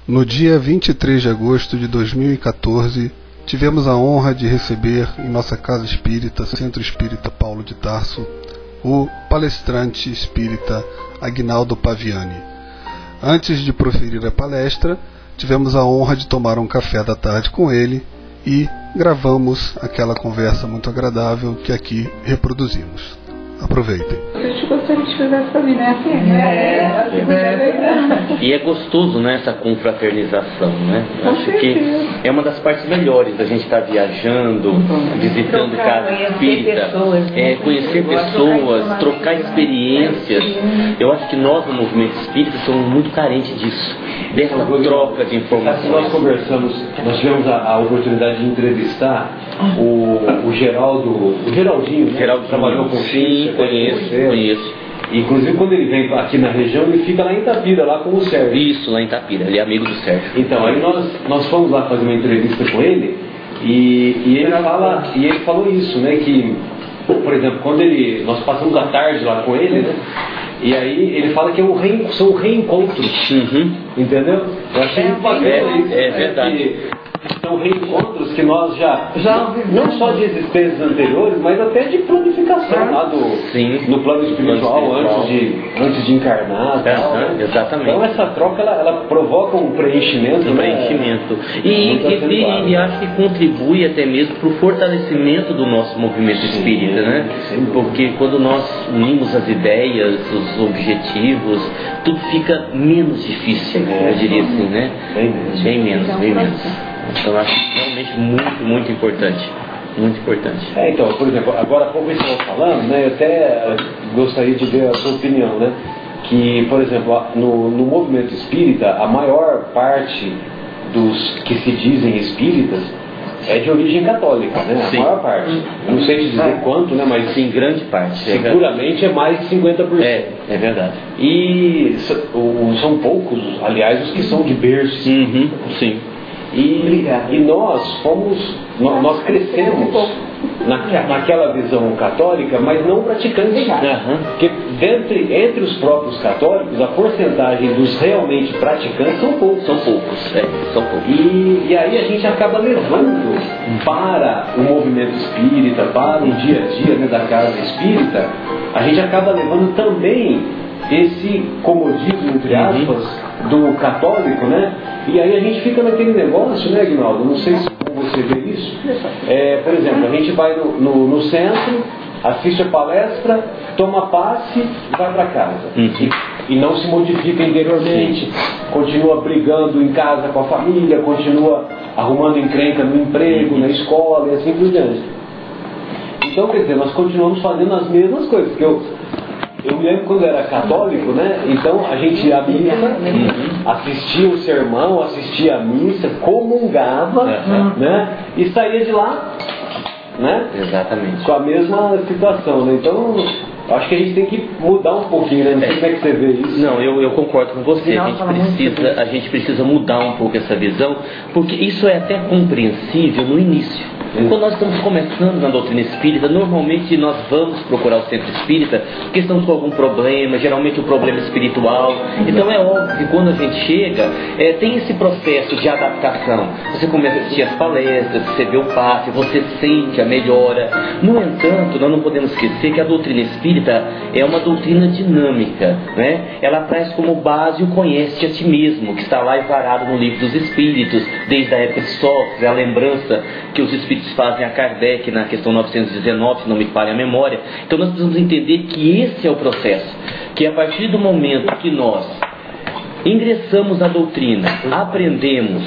No dia 23 de agosto de 2014, tivemos a honra de receber em nossa casa espírita, Centro Espírita Paulo de Tarso, o palestrante espírita Aguinaldo Paviani. Antes de proferir a palestra, tivemos a honra de tomar um café da tarde com ele e gravamos aquela conversa muito agradável que aqui reproduzimos. Aproveitem. Eu gostaria de fazer essa vida assim, né? E é gostoso, né, essa confraternização, né? Eu acho que é uma das partes melhores da gente estar viajando, visitando casa espírita, conhecer pessoas, trocar experiências. Eu acho que nós no movimento espírita somos muito carentes disso, dessa troca de informações. Nós conversamos, nós tivemos a oportunidade de entrevistar o Geraldinho, né? Geraldinho, trabalhou com sim, conheço. Inclusive quando ele vem aqui na região, ele fica lá em Itapira, lá com o Sérgio. Isso, lá em Itapira, ele é amigo do Sérgio. Então, aí nós fomos lá fazer uma entrevista com ele e ele falou isso, né, que, por exemplo, quando nós passamos a tarde lá com ele, né, e aí ele fala que são reencontros, entendeu? Eu achei muito bacana isso. É verdade. São reencontros que nós já não só de existências anteriores, mas até de planificação lá no plano espiritual, antes de encarnar. Exatamente. Então essa troca ela provoca um preenchimento. E acho que contribui até mesmo para o fortalecimento do nosso movimento espírita, né? Porque quando nós unimos as ideias, os objetivos, tudo fica menos difícil, eu diria assim, né? Bem menos. Então eu acho realmente muito importante. Muito importante. Então, por exemplo, agora há pouco você estava falando, né? Eu até gostaria de ver a sua opinião, né? Que, por exemplo, no movimento espírita, a maior parte dos que se dizem espíritas é de origem católica, né? Sim. A maior parte. Não sei te dizer quanto, né? Mas sim, grande parte. Seguramente é mais de 50%. É verdade. E são poucos, aliás, os que são de berço. Sim. E nós crescemos naquela visão católica, mas não praticantes. Porque entre os próprios católicos, a porcentagem dos realmente praticantes são poucos. E aí a gente acaba levando para o movimento espírita, para o dia a dia, né, da casa espírita, a gente acaba levando também esse comodismo, entre aspas, do católico, né? E aí a gente fica naquele negócio, né, Aguinaldo? Não sei se você vê isso. Por exemplo, a gente vai no centro, assiste a palestra, toma passe e vai para casa. E não se modifica interiormente, continua brigando em casa com a família, continua arrumando encrenca no emprego, na escola e assim por diante. Então, quer dizer, nós continuamos fazendo as mesmas coisas, porque eu me lembro quando eu era católico, né? Então a gente ia à missa, assistia o sermão, assistia a missa, comungava, né? E saía de lá, né? Exatamente. Com a mesma situação, né? Então acho que a gente tem que mudar um pouquinho, né? Não sei como é que você vê isso. Não, eu concordo com você. A gente precisa mudar um pouco essa visão, porque isso é até compreensível no início. Quando nós estamos começando na doutrina espírita, normalmente nós vamos procurar o centro espírita porque estamos com algum problema, geralmente um problema espiritual. Então é óbvio que quando a gente chega, tem esse processo de adaptação. Você começa a assistir as palestras, você vê o passe, você sente a melhora. No entanto, nós não podemos esquecer que a doutrina espírita é uma doutrina dinâmica, né? Ela traz como base o conhece a si mesmo, que está lá varado no livro dos Espíritos, desde a época de Sócrates, a lembrança que os Espíritos fazem a Kardec na questão 919, se não me falha a memória. Então nós precisamos entender que esse é o processo, que a partir do momento que nós ingressamos na doutrina, aprendemos,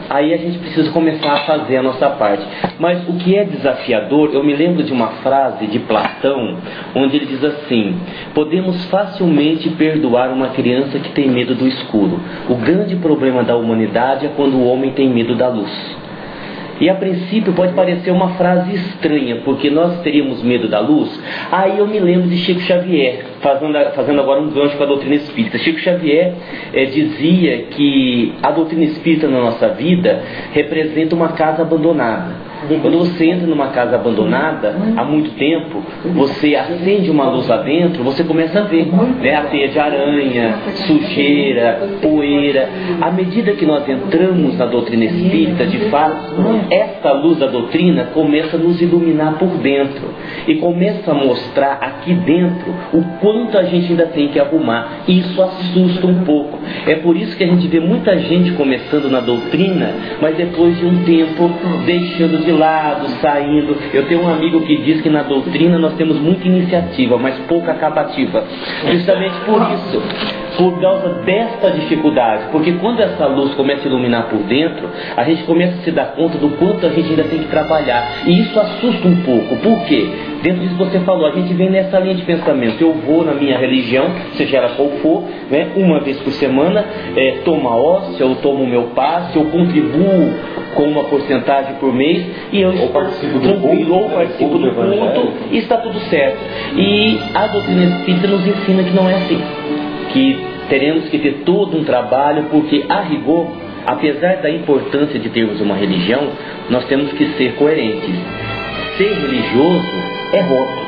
aí a gente precisa começar a fazer a nossa parte. Mas o que é desafiador, eu me lembro de uma frase de Platão, onde ele diz assim: podemos facilmente perdoar uma criança que tem medo do escuro. O grande problema da humanidade é quando o homem tem medo da luz. E a princípio pode parecer uma frase estranha, porque nós teríamos medo da luz. Aí eu me lembro de Chico Xavier, fazendo agora um gancho com a doutrina espírita. Chico Xavier dizia que a doutrina espírita na nossa vida representa uma casa abandonada. Quando você entra numa casa abandonada há muito tempo, você acende uma luz lá dentro, você começa a ver, né, a teia de aranha, sujeira, poeira. À medida que nós entramos na doutrina espírita, de fato, esta luz da doutrina começa a nos iluminar por dentro e começa a mostrar aqui dentro o quanto a gente ainda tem que arrumar. Isso assusta um pouco. É por isso que a gente vê muita gente começando na doutrina, mas depois de um tempo deixando de lado, saindo. Eu tenho um amigo que diz que na doutrina nós temos muita iniciativa, mas pouca acabativa. Justamente por isso, por causa desta dificuldade, porque quando essa luz começa a iluminar por dentro, a gente começa a se dar conta do quanto a gente ainda tem que trabalhar, e isso assusta um pouco. Por quê? Dentro disso que você falou, a gente vem nessa linha de pensamento. Eu vou na minha religião, seja ela qual for, né, uma vez por semana, tomo a hóstia, eu tomo o meu passe, eu contribuo com uma porcentagem por mês, e eu estou tranquilo, ou participo do culto, e está tudo certo. E a doutrina espírita nos ensina que não é assim, que teremos que ter todo um trabalho, porque a rigor, apesar da importância de termos uma religião, nós temos que ser coerentes. Ser religioso é voto.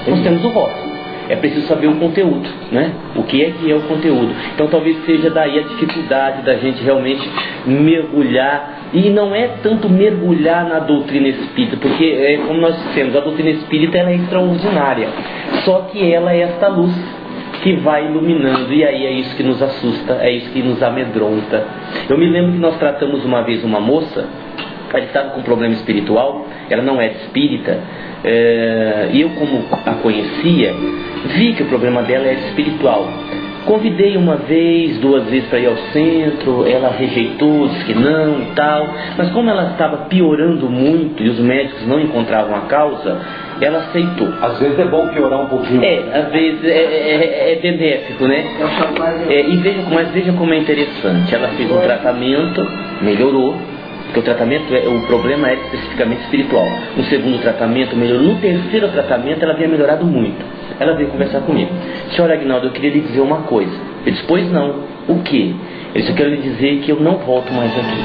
Nós temos o voto. É preciso saber o conteúdo, né? O que é o conteúdo. Então talvez seja daí a dificuldade da gente realmente mergulhar. E não é tanto mergulhar na doutrina espírita, porque como nós dissemos, a doutrina espírita ela é extraordinária. Só que ela é esta luz que vai iluminando, e aí é isso que nos assusta, é isso que nos amedronta. Eu me lembro que nós tratamos uma vez uma moça, ela estava com um problema espiritual, ela não era espírita, e eu, como a conhecia, vi que o problema dela era espiritual. Convidei uma vez, 2 vezes para ir ao centro, ela rejeitou, disse que não e tal, mas como ela estava piorando muito e os médicos não encontravam a causa, ela aceitou. Às vezes é bom piorar um pouquinho. Às vezes é benéfico, né? Mas veja como é interessante. Ela fez um tratamento, melhorou, porque o tratamento, o problema é especificamente espiritual. No segundo tratamento melhorou. No terceiro tratamento ela havia melhorado muito. Ela veio conversar comigo. Senhor Aguinaldo, eu queria lhe dizer uma coisa. Eu disse, pois não. O quê? Eu disse, eu quero lhe dizer que eu não volto mais aqui.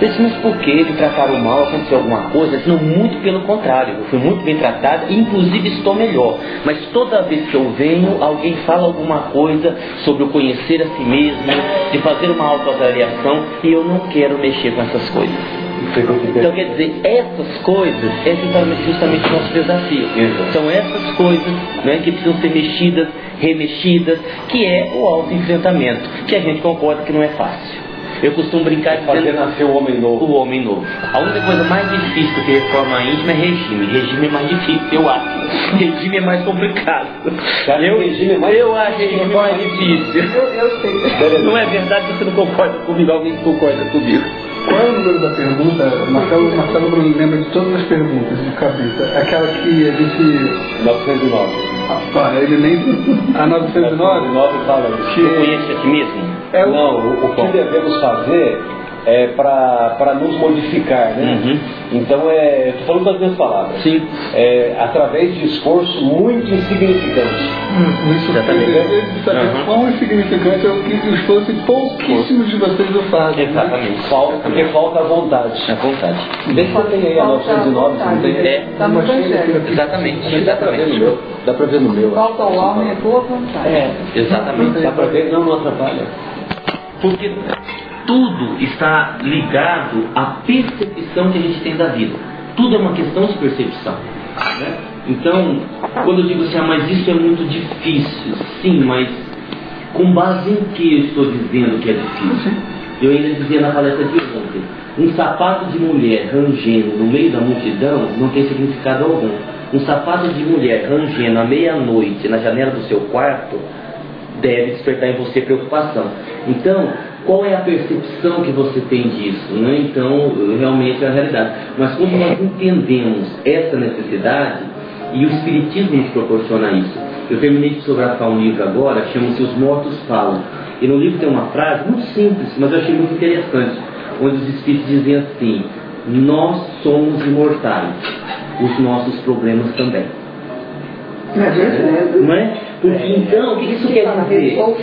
Eu disse, mas por que? Me trataram mal? Aconteceu alguma coisa? Eu disse, não, muito pelo contrário. Eu fui muito bem tratada, inclusive estou melhor. Mas toda vez que eu venho, alguém fala alguma coisa sobre o conhecer a si mesmo, de fazer uma autoavaliação, e eu não quero mexer com essas coisas. Então quer dizer, essas coisas é justamente o nosso desafio. São essas coisas, né, que precisam ser mexidas, remexidas, que é o autoenfrentamento, que a gente concorda que não é fácil. Eu costumo brincar de fazer nascer o homem novo. O homem novo. A única coisa mais difícil do que reforma íntima é regime. Regime é mais difícil, eu acho. Regime é mais complicado. Eu acho regime mais difícil. Eu sei. Não é verdade que você não concorda comigo, alguém concorda comigo. Qual é o número da pergunta? Marcelo Bruno lembra de todas as perguntas de cabeça. Aquela que a gente... 909. Ele nem... A 909 fala que... Você conhece a si mesmo? Não, o que devemos fazer é para nos modificar, né? Uhum. Então eu estou falando das minhas palavras. Sim. Através de esforço muito insignificante. Isso exatamente. Saber quão insignificante é o que o esforço que pouquíssimos de vocês o fazem. Exatamente. Né? Porque falta a vontade. A vontade. Deixa eu ter aí a 909, você não tem? Tá no Evangelho. Exatamente. Dá pra ver no meu. Falta ao homem a tua vontade. Exatamente. Dá pra ver, não atrapalha. Porque tudo está ligado à percepção que a gente tem da vida. Tudo é uma questão de percepção, né? Então, quando eu digo assim, mas isso é muito difícil, sim, mas com base em que eu estou dizendo que é difícil? Eu ainda dizia na palestra de ontem, um sapato de mulher rangendo no meio da multidão não tem significado algum. Um sapato de mulher rangendo à meia-noite na janela do seu quarto deve despertar em você preocupação. Então, qual é a percepção que você tem disso, né? Então, realmente é a realidade. Mas quando nós entendemos essa necessidade, e o Espiritismo nos proporciona isso. Eu terminei de psicografar um livro agora, chama-se Os Mortos Falam. E no livro tem uma frase muito simples, mas eu achei muito interessante, onde os Espíritos dizem assim: nós somos imortais, os nossos problemas também. Não é? Porque então, o que isso quer dizer? O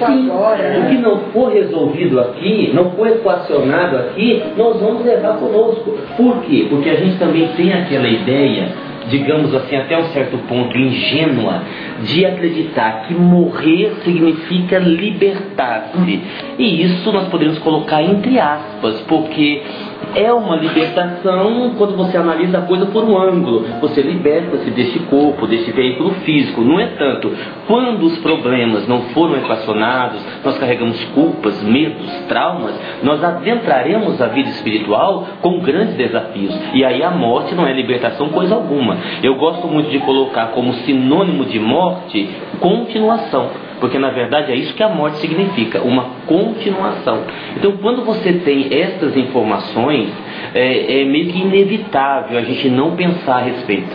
que não for resolvido aqui, não for equacionado aqui, nós vamos levar conosco. Por quê? Porque a gente também tem aquela ideia, digamos assim, até um certo ponto ingênua, de acreditar que morrer significa libertar-se. E isso nós podemos colocar entre aspas, porque é uma libertação quando você analisa a coisa por um ângulo. Você liberta-se deste corpo, deste veículo físico. No entanto, quando os problemas não foram equacionados, nós carregamos culpas, medos, traumas, nós adentraremos a vida espiritual com grandes desafios. E aí a morte não é libertação coisa alguma. Eu gosto muito de colocar como sinônimo de morte continuação, porque na verdade é isso que a morte significa, uma continuação. Então quando você tem estas informações, é meio que inevitável a gente não pensar a respeito,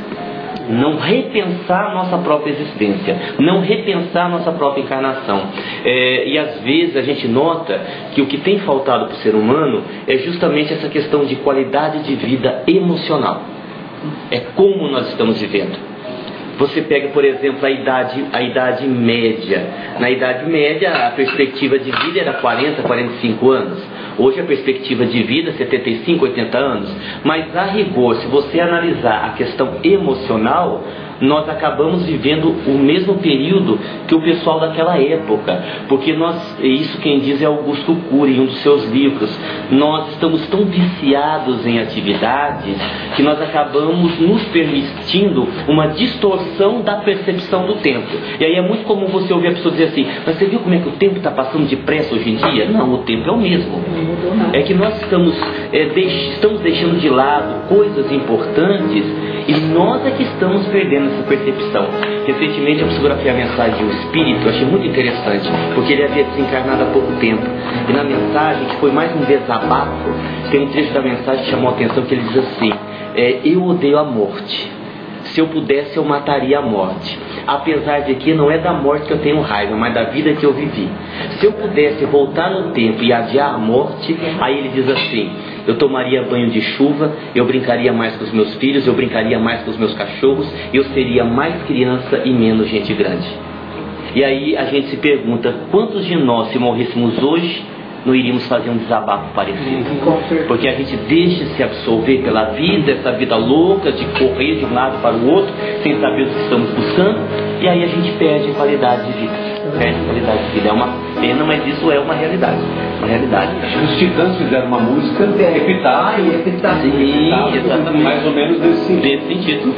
não repensar a nossa própria existência, não repensar a nossa própria encarnação. E às vezes a gente nota que o que tem faltado para o ser humano é justamente essa questão de qualidade de vida emocional. É como nós estamos vivendo. Você pega, por exemplo, a idade média. Na idade média, a perspectiva de vida era 40, 45 anos. Hoje a perspectiva de vida é 75, 80 anos. Mas a rigor, se você analisar a questão emocional, nós acabamos vivendo o mesmo período que o pessoal daquela época, porque isso quem diz é Augusto Cury, em um dos seus livros. Nós estamos tão viciados em atividades que nós acabamos nos permitindo uma distorção da percepção do tempo. E aí é muito comum você ouvir a pessoa dizer assim: mas você viu como é que o tempo está passando depressa hoje em dia? Não, o tempo é o mesmo. É que nós estamos deixando de lado coisas importantes e nós é que estamos perdendo essa percepção. Recentemente eu psicografei a mensagem de um espírito, eu achei muito interessante, porque ele havia desencarnado há pouco tempo. E na mensagem, que foi mais um desabafo, tem um trecho da mensagem que chamou a atenção, que ele diz assim: eu odeio a morte. Se eu pudesse, eu mataria a morte. Apesar de que não é da morte que eu tenho raiva, mas da vida que eu vivi. Se eu pudesse voltar no tempo e adiar a morte, aí ele diz assim: eu tomaria banho de chuva, eu brincaria mais com os meus filhos, eu brincaria mais com os meus cachorros, eu seria mais criança e menos gente grande. E aí a gente se pergunta: quantos de nós, se morrêssemos hoje, não iríamos fazer um desabafo parecido? Porque a gente deixa se absorver pela vida, essa vida louca de correr de um lado para o outro sem saber o que estamos buscando, e aí a gente perde a qualidade de vida. É uma pena, mas isso é uma realidade. Os Titãs fizeram uma música Epitáfio. Sim, exatamente. Mais ou menos desse sentido.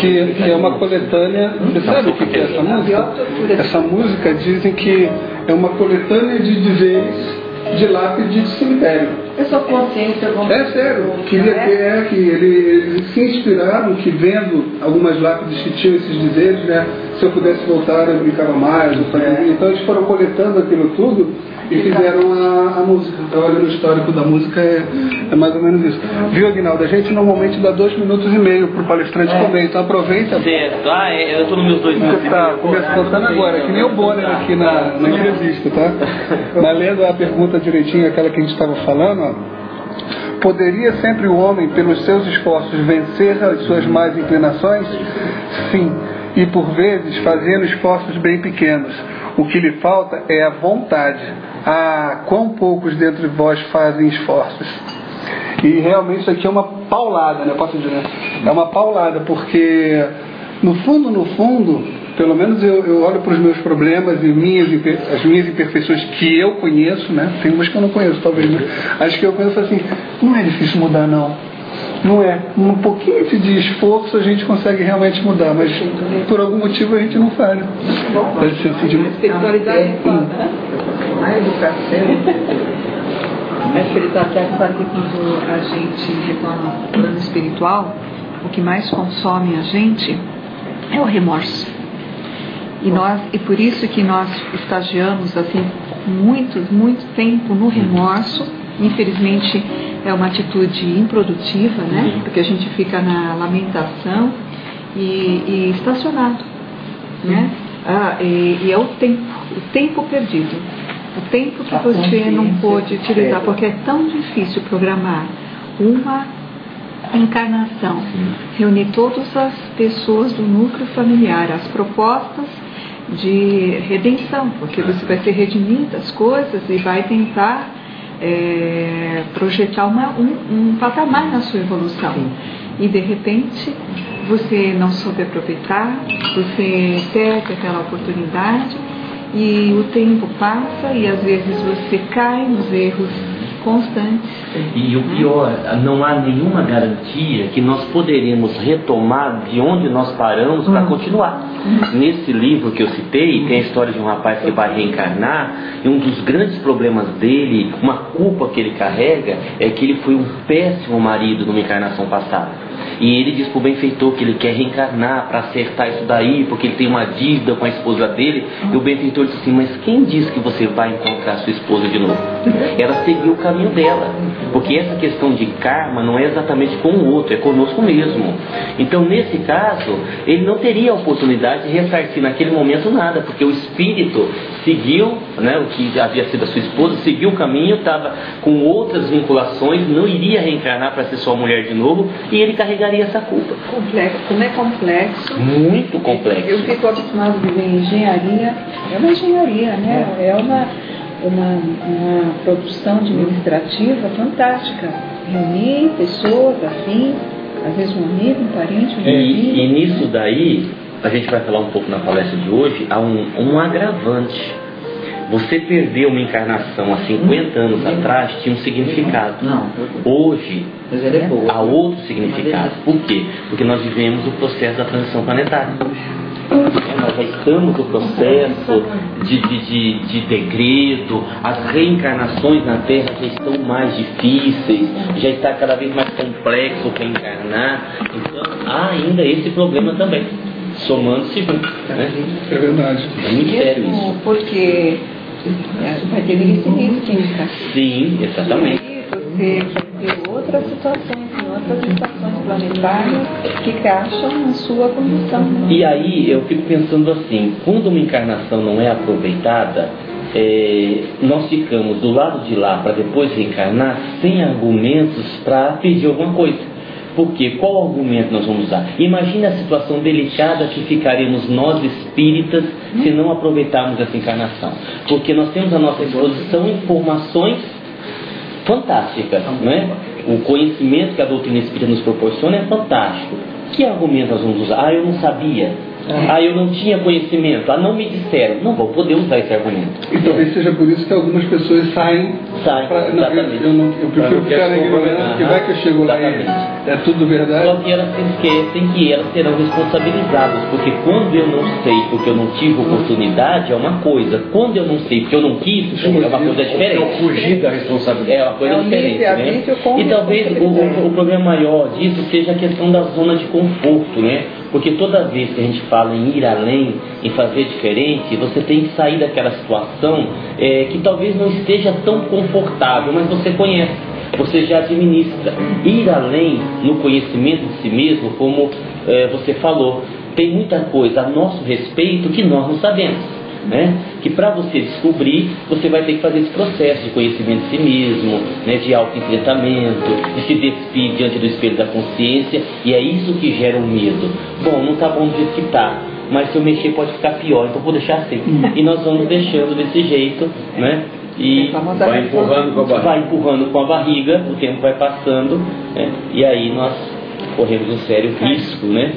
Que é uma coletânea. Você sabe o que é essa música? Essa música dizem que é uma coletânea de dizeres de lápide de cemitério. É só consciência. É sério. Que eles se inspiraram, que vendo algumas lápides que tinham esses dizeres, né? Se eu pudesse voltar, eu brincava mais. Então eles foram coletando aquilo tudo e fizeram a música. Então, olha, no histórico da música é mais ou menos isso. Viu, Aguinaldo? A gente normalmente dá 2 minutos e meio para o palestrante também, então aproveita. Certo. Eu estou nos meus 2 minutos e meio. Começa contando agora, que nem o Bonner aqui na entrevista, tá? Mas lendo a pergunta direitinho, aquela que a gente estava falando, ó. Poderia sempre o homem, pelos seus esforços, vencer as suas más inclinações? Sim, e por vezes fazendo esforços bem pequenos. O que lhe falta é a vontade. Quão poucos dentro de vós fazem esforços. E realmente isso aqui é uma paulada, né? Posso dizer? É uma paulada, porque no fundo, pelo menos eu olho para os meus problemas e as minhas imperfeições que eu conheço, né? Tem umas que eu não conheço, talvez, né? Acho que eu penso assim: não é difícil mudar, não. Não é. Um pouquinho de esforço a gente consegue realmente mudar, mas por algum motivo a gente não faz. A espiritualidade a educação. A espiritualidade sabe que quando a gente retorna ao plano espiritual, o que mais consome a gente é o remorso. E por isso que nós estagiamos assim muito tempo no remorso. Infelizmente é uma atitude improdutiva, né? Porque a gente fica na lamentação e estacionado, né? E é o tempo perdido, o tempo que você não pôde utilizar, porque é tão difícil programar uma encarnação, reunir todas as pessoas do núcleo familiar, as propostas de redenção, porque você vai se redimir das coisas e vai tentar projetar um patamar na sua evolução. E de repente você não soube aproveitar, você perde aquela oportunidade e o tempo passa e às vezes você cai nos erros constantes. E o pior, não há nenhuma garantia que nós poderemos retomar de onde nós paramos para continuar. Nesse livro que eu citei, tem a história de um rapaz que vai reencarnar, e um dos grandes problemas dele, uma culpa que ele carrega, é que ele foi um péssimo marido numa encarnação passada. E ele diz para o benfeitor que ele quer reencarnar para acertar isso daí, porque ele tem uma dívida com a esposa dele. E o benfeitor disse assim: mas quem diz que você vai encontrar sua esposa de novo? Ela seguiu o caminho dela, porque essa questão de karma não é exatamente com o outro, é conosco mesmo. Então nesse caso, ele não teria a oportunidade de ressarcir naquele momento nada, porque o espírito seguiu, né, o que havia sido a sua esposa, seguiu o caminho, estava com outras vinculações, não iria reencarnar para ser sua mulher de novo, e ele carregaria essa culpa. Complexo, como é complexo. Muito complexo. Eu fico acostumado a viver em engenharia, é uma engenharia, né? É uma produção administrativa fantástica. Reunir pessoas afins, às vezes um amigo, um parente, um vizinho. E nisso daí, a gente vai falar um pouco na palestra de hoje, há um agravante. Você perdeu uma encarnação há 50 anos atrás, tinha um significado. Hoje, há outro significado. Por quê? Porque nós vivemos o processo da transição planetária. Nós já estamos no processo de degredo, as reencarnações na Terra já estão mais difíceis, já está cada vez mais complexo reencarnar. Então, há ainda esse problema também, somando-se juntos. Né? É verdade. É muito sério isso. Porque vai ter início química. Sim, exatamente. Você vai ter outras situações, outras estações planetárias que encaixam na sua condição. Né? E aí eu fico pensando assim, quando uma encarnação não é aproveitada, nós ficamos do lado de lá para depois reencarnar sem argumentos para pedir alguma coisa. Porque qual argumento nós vamos usar? Imagine a situação delicada que ficaremos nós espíritas se não aproveitarmos essa encarnação. Porque nós temos à nossa disposição informações fantásticas, não é? O conhecimento que a doutrina espírita nos proporciona é fantástico. Que argumento nós vamos usar? Eu não sabia. Eu não tinha conhecimento. Não me disseram. Não vou poder usar esse argumento. E talvez seja por isso que algumas pessoas saem. Exatamente. Eu prefiro ficar na ignorância, porque vai que eu chego lá e é tudo verdade. Só que elas se esquecem que elas serão responsabilizadas. Porque quando eu não sei, porque eu não tive oportunidade, é uma coisa. Quando eu não sei, porque eu não quis, é uma coisa diferente. Eu fugi da responsabilidade. É uma coisa diferente. Né? E talvez o problema maior disso seja a questão da zona de conforto, né? Porque toda vez que a gente fala em ir além, em fazer diferente, você tem que sair daquela situação que talvez não esteja tão confortável, mas você conhece, você já administra. Ir além no conhecimento de si mesmo, como você falou, tem muita coisa a nosso respeito que nós não sabemos. Né? Que para você descobrir, você vai ter que fazer esse processo de conhecimento de si mesmo, né? De autoenfrentamento, de se despir diante do espelho da consciência, e é isso que gera um medo. Bom, não está bom do jeito que está, mas se eu mexer pode ficar pior, então vou deixar assim. E nós vamos deixando desse jeito, né? E vai empurrando com a barriga, o tempo vai passando, né? E aí nós corremos um sério risco, né?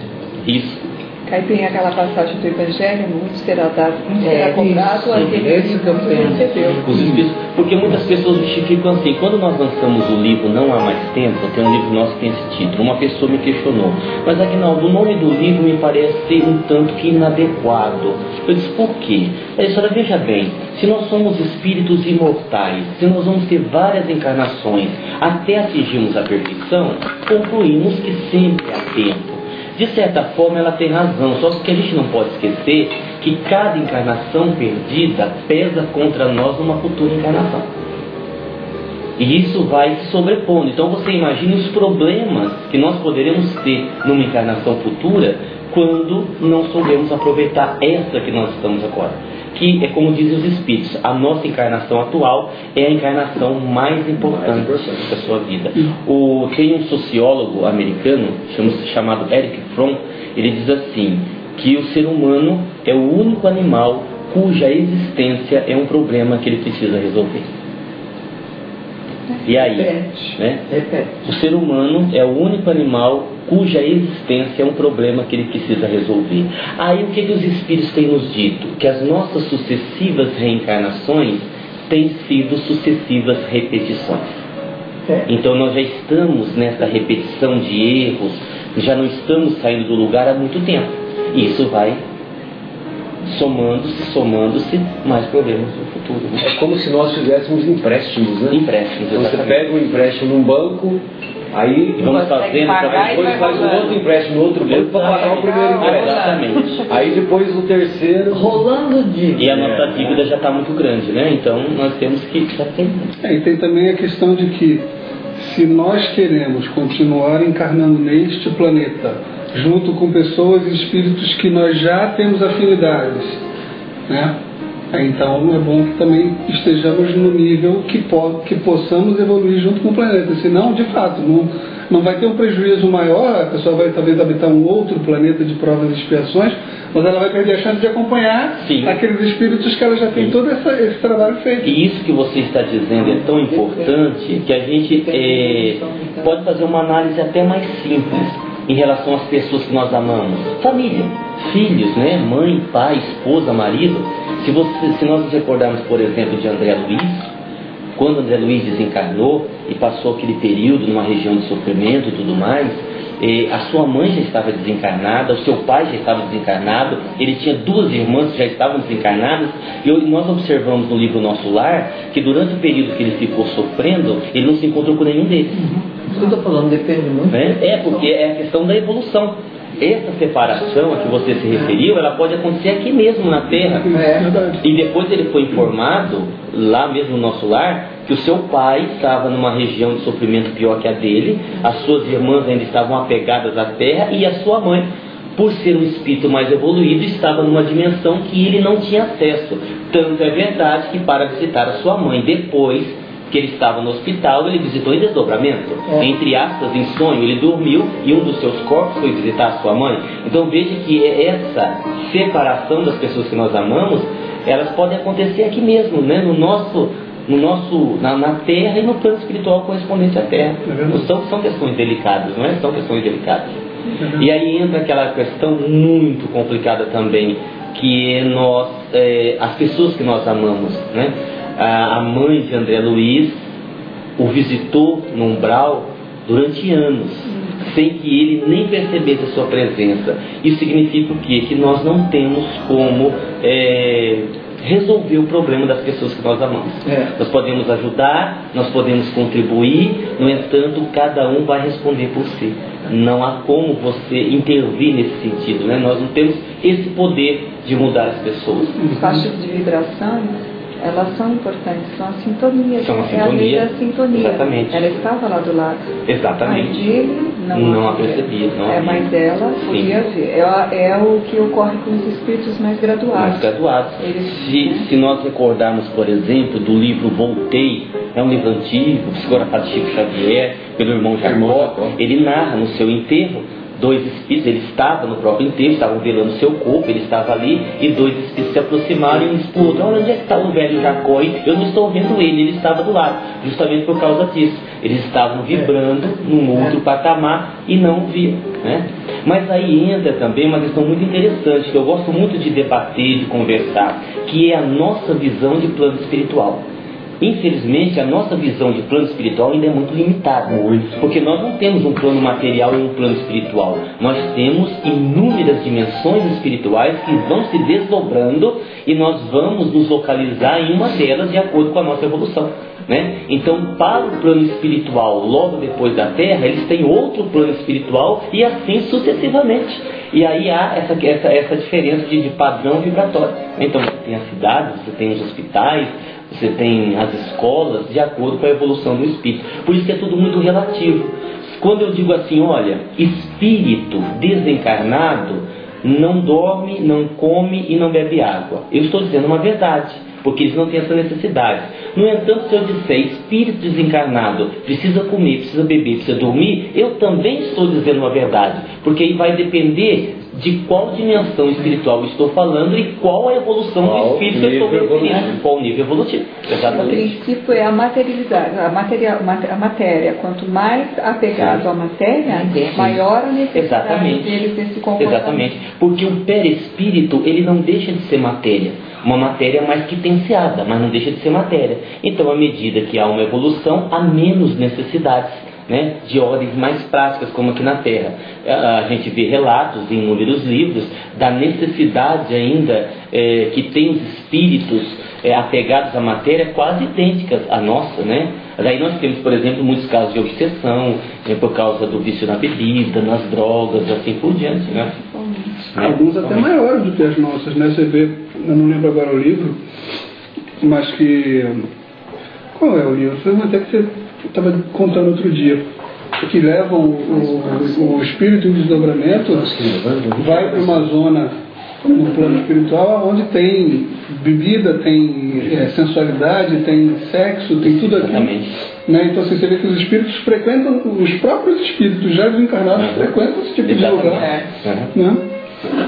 Risco. Aí tem aquela passagem do Evangelho, muito será dado, muito será cobrado, aquele que recebeu. Porque muitas pessoas justificam assim, quando nós lançamos o livro Não Há Mais Tempo, tem um livro nosso que tem esse título, uma pessoa me questionou, mas Aguinaldo, o nome do livro me parece ser um tanto que inadequado. Eu disse, por quê? A senhora, veja bem, se nós somos espíritos imortais, se nós vamos ter várias encarnações até atingirmos a perfeição, concluímos que sempre há tempo. De certa forma ela tem razão, só que a gente não pode esquecer que cada encarnação perdida pesa contra nós numa futura encarnação. E isso vai se sobrepondo. Então você imagine os problemas que nós poderemos ter numa encarnação futura quando não soubermos aproveitar essa que nós estamos agora. Que é como dizem os espíritos, a nossa encarnação atual é a encarnação mais importante da sua vida. Tem um sociólogo americano chamado Erich Fromm, ele diz assim, que o ser humano é o único animal cuja existência é um problema que ele precisa resolver. E aí, né? O ser humano é o único animal cuja existência é um problema que ele precisa resolver. Aí o que os Espíritos têm nos dito? Que as nossas sucessivas reencarnações têm sido sucessivas repetições. Então nós já estamos nessa repetição de erros, já não estamos saindo do lugar há muito tempo. E isso vai somando-se mais problemas no futuro. Né? É como se nós fizéssemos empréstimos, né? Empréstimos, então, você pega um empréstimo num banco, aí vamos fazendo, depois faz um outro empréstimo no outro banco para pagar o primeiro empréstimo. Exatamente. Aí depois o terceiro. Rolando dívida. E a nossa dívida já está muito grande, né? Então nós temos que estar sempre. E tem também a questão de que, se nós queremos continuar encarnando neste planeta, junto com pessoas e espíritos que nós já temos afinidades, né? Então é bom que também estejamos no nível que possamos evoluir junto com o planeta. Senão, de fato, não vai ter um prejuízo maior. A pessoa vai talvez habitar um outro planeta de provas e expiações, mas ela vai perder a chance de acompanhar aqueles espíritos que ela já tem todo esse trabalho feito. E isso que você está dizendo é tão importante que a gente pode fazer uma análise até mais simples em relação às pessoas que nós amamos. Família, filhos, né? Mãe, pai, esposa, marido. Se nós nos recordarmos, por exemplo, de André Luiz, quando André Luiz desencarnou e passou aquele período numa região de sofrimento e tudo mais, a sua mãe já estava desencarnada, o seu pai já estava desencarnado, ele tinha 2 irmãs que já estavam desencarnadas, e nós observamos no livro Nosso Lar que durante o período que ele ficou sofrendo, ele não se encontrou com nenhum deles. Isso que eu estou falando depende muito. Porque é a questão da evolução. Essa separação a que você se referiu, ela pode acontecer aqui mesmo na Terra. E depois ele foi informado, lá mesmo no Nosso Lar, que o seu pai estava numa região de sofrimento pior que a dele, as suas irmãs ainda estavam apegadas à Terra, e a sua mãe, por ser um espírito mais evoluído, estava numa dimensão que ele não tinha acesso. Tanto é verdade que, para visitar a sua mãe depois que ele estava no hospital, ele visitou em desdobramento, entre aspas, em sonho. Ele dormiu e um dos seus corpos foi visitar a sua mãe. Então veja que essa separação das pessoas que nós amamos, elas podem acontecer aqui mesmo, né? Na Terra e no plano espiritual correspondente à Terra. São questões delicadas, não é? São questões delicadas. E aí entra aquela questão muito complicada também, que é as pessoas que nós amamos, né? A mãe de André Luiz o visitou no umbral durante anos, sem que ele nem percebesse a sua presença. Isso significa o quê? Que nós não temos como resolver o problema das pessoas que nós amamos. Nós podemos ajudar, nós podemos contribuir, no entanto, cada um vai responder por si. Não há como você intervir nesse sentido, né? Nós não temos esse poder de mudar as pessoas. As faixas de vibração, elas são importantes, são a sintonia. São a sintonia. É a lei da sintonia. Exatamente. Ela estava lá do lado. Exatamente. A mãe dele não a percebia. A mãe dela podia ver. É o que ocorre com os espíritos mais graduados. Se nós recordarmos, por exemplo, do livro Voltei, é um livro antigo, psicografado de Chico Xavier, pelo irmão Jacó, ele narra no seu enterro 2 espíritos, ele estava no próprio enterro, estavam velando seu corpo, ele estava ali, e 2 espíritos se aproximaram e disputam: olha, onde é que está o velho Jacó? Eu não estou vendo ele estava do lado, justamente por causa disso. Eles estavam vibrando num outro patamar e não viam, né? Mas aí entra também uma questão muito interessante, que eu gosto muito de debater, de conversar, que é a nossa visão de plano espiritual. Infelizmente, a nossa visão de plano espiritual ainda é muito limitada, porque nós não temos um plano material e um plano espiritual. Nós temos inúmeras dimensões espirituais que vão se desdobrando e nós vamos nos localizar em uma delas de acordo com a nossa evolução, né? Então, para o plano espiritual, logo depois da Terra, eles têm outro plano espiritual e assim sucessivamente. E aí há essa diferença de padrão vibratório. Então, você tem as cidades, você tem os hospitais, você tem as escolas, de acordo com a evolução do espírito. Por isso que é tudo muito relativo. Quando eu digo assim, olha, espírito desencarnado não dorme, não come e não bebe água, eu estou dizendo uma verdade, porque eles não têm essa necessidade. No entanto, se eu disser espírito desencarnado precisa comer, precisa beber, precisa dormir, eu também estou dizendo uma verdade, porque aí vai depender de qual dimensão espiritual eu estou falando e qual a evolução do espírito eu estou referindo. Qual o nível evolutivo. Exatamente. O princípio é a materialidade, a matéria. Quanto mais apegado à matéria, maior a necessidade dele ter se comportado. Exatamente. Porque o perispírito, ele não deixa de ser matéria. Uma matéria mais quitenciada, mas não deixa de ser matéria. Então, à medida que há uma evolução, há menos necessidades, né, de ordens mais práticas, como aqui na Terra. A gente vê relatos em inúmeros livros da necessidade ainda que tem os espíritos apegados à matéria quase idênticas à nossa, né? Daí nós temos, por exemplo, muitos casos de obsessão, por causa do vício na bebida, nas drogas, assim por diante, né? Alguns até maiores do que as nossas, né? Você vê, eu não lembro agora o livro, mas que... Qual é o livro? Foi até que você estava contando outro dia. Que leva o espírito em desdobramento, vai para uma zona no plano espiritual onde tem bebida, tem sensualidade, tem sexo, tem tudo aquilo. Né? Então assim, você vê que os espíritos frequentam, os próprios espíritos já desencarnados frequentam esse tipo de lugar. Né?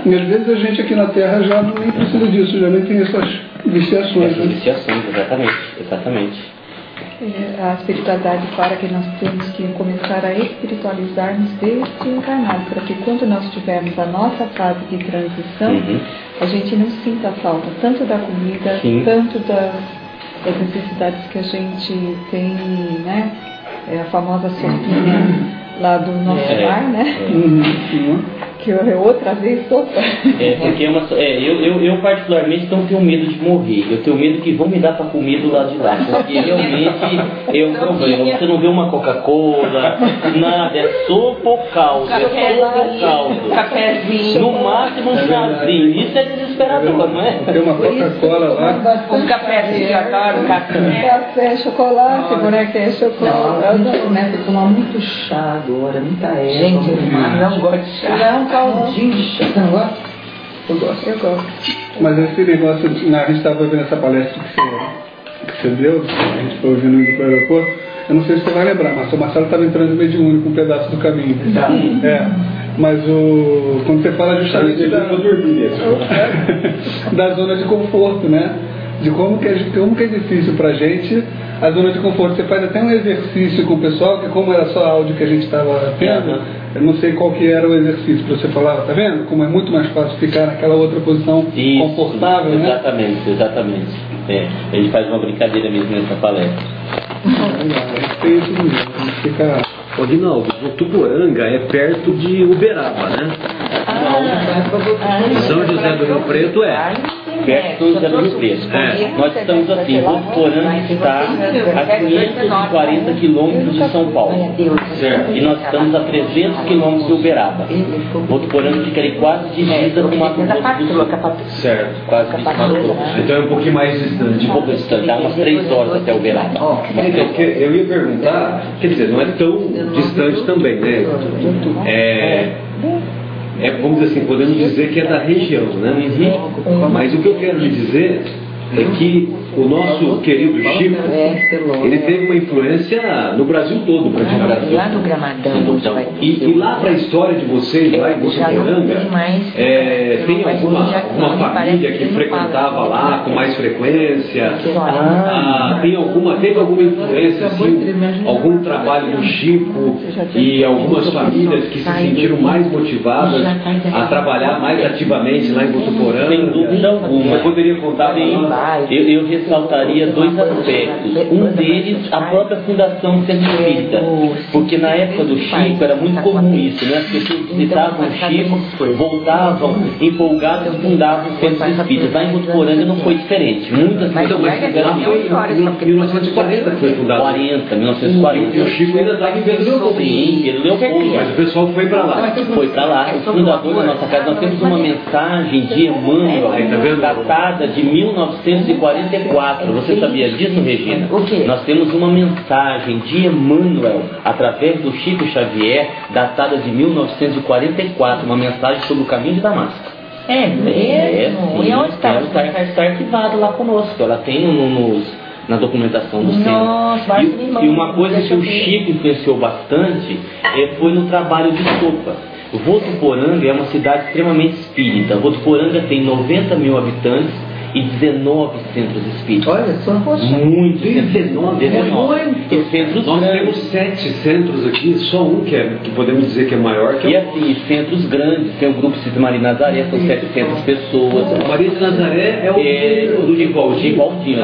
E às vezes a gente aqui na Terra já nem precisa disso, já nem tem essas viciações. Essas viciações, exatamente. A espiritualidade fala que nós temos que começar a espiritualizar-nos desde encarnado, para que quando nós tivermos a nossa fase de transição, a gente não sinta falta tanto da comida, tanto das necessidades que a gente tem, né? A famosa sopinha lá do nosso lar, né? Que outra vez sopa. Porque eu particularmente não tenho medo de morrer. Eu tenho medo que vão me dar para comer do lado de lá. Porque realmente é um problema. Você não vê uma Coca-Cola, nada, é sopa ou caldo. Cafézinho. No máximo um chazinho. Isso é desesperador, não é? Tem uma Coca-Cola lá. Um cafezinho, eu adoro café, chocolate, boneca é chocolate. Eu começo a tomar muito chá agora, muita erva. Gente, eu não gosto de chá. Caldinho de chá. Não gosta? Eu gosto. Mas esse negócio, a gente estava vendo essa palestra que você deu, a gente foi ouvindo indo para o aeroporto, eu não sei se você vai lembrar, mas o Marcelo estava entrando mediúnico um pedaço do caminho. Mas quando você fala justamente da zona de conforto, né? De como que é difícil pra gente a zona de conforto. Você faz até um exercício com o pessoal, que como era só áudio que a gente estava tendo, eu não sei qual que era o exercício para você falar, tá vendo? Como é muito mais fácil ficar naquela outra posição confortável, né? Exatamente. A gente faz uma brincadeira mesmo nessa palestra. Tem isso mesmo, a gente fica... Rinaldo, Votuporanga é perto de Uberaba, né? São José do Rio Preto perto do José do Rio Preto. Nós estamos assim, Votuporanga está a 540 quilômetros de São Paulo. Certo. E nós estamos a 300 quilômetros de Uberaba. Votuporanga fica ali quase divisa com Mato Grosso do Sul. Certo. Quase de Mato Grosso. Então é um pouquinho mais distante. Um pouco distante, dá umas 3 horas até Uberaba. Eu ia perguntar, quer dizer, não é tão distante também, né? Vamos dizer assim, podemos dizer que é da região, né? Mas o que eu quero lhe dizer é que o nosso querido Chico, ele teve uma influência no Brasil todo, praticamente. Lá no Gramadão. E lá para a história de vocês, lá em Votuporanga, tem alguma família que frequentava lá com mais frequência? Teve alguma influência, assim, algum trabalho do Chico e algumas famílias que se sentiram mais motivadas a trabalhar mais ativamente lá em Votuporanga? Sem dúvida alguma. Você poderia contar para nós? Eu ressaltaria 2 aspectos. Um deles, a própria Fundação do Centro Espírita. Porque na época do Chico era muito comum isso, né? As pessoas visitavam o Chico, voltavam empolgadas, fundavam o Centro Espírita. Lá em Votuporanga não foi diferente. Muitas pessoas fizeram em 1940 foi fundado. 1940. E o Chico ainda estava em Pedro Leopoldo. Sim, Pedro Leopoldo. Mas o pessoal foi para lá. Foi para lá. O fundador da nossa casa, nós temos uma mensagem de Emmanuel, datada de 1944. Você sabia disso, Regina? O quê? Nós temos uma mensagem de Emmanuel, através do Chico Xavier, datada de 1944, uma mensagem sobre o caminho de Damasco. É mesmo? E onde está? Está arquivado lá conosco. Ela tem na documentação do centro. Nossa, e uma coisa que o Chico influenciou bastante foi no trabalho de sopa. Votuporanga é uma cidade extremamente espírita. Votuporanga tem 90 mil habitantes e 19 centros espíritas. Olha só, muito. 19. E centros Nós grandes. temos 7 centros aqui, só um que podemos dizer que é maior. Que E assim, centros grandes, tem o Grupo Cisne Maria Nazaré, são 700 pessoas. Maria de Nazaré é o do Ivaldinho. Ivaldinho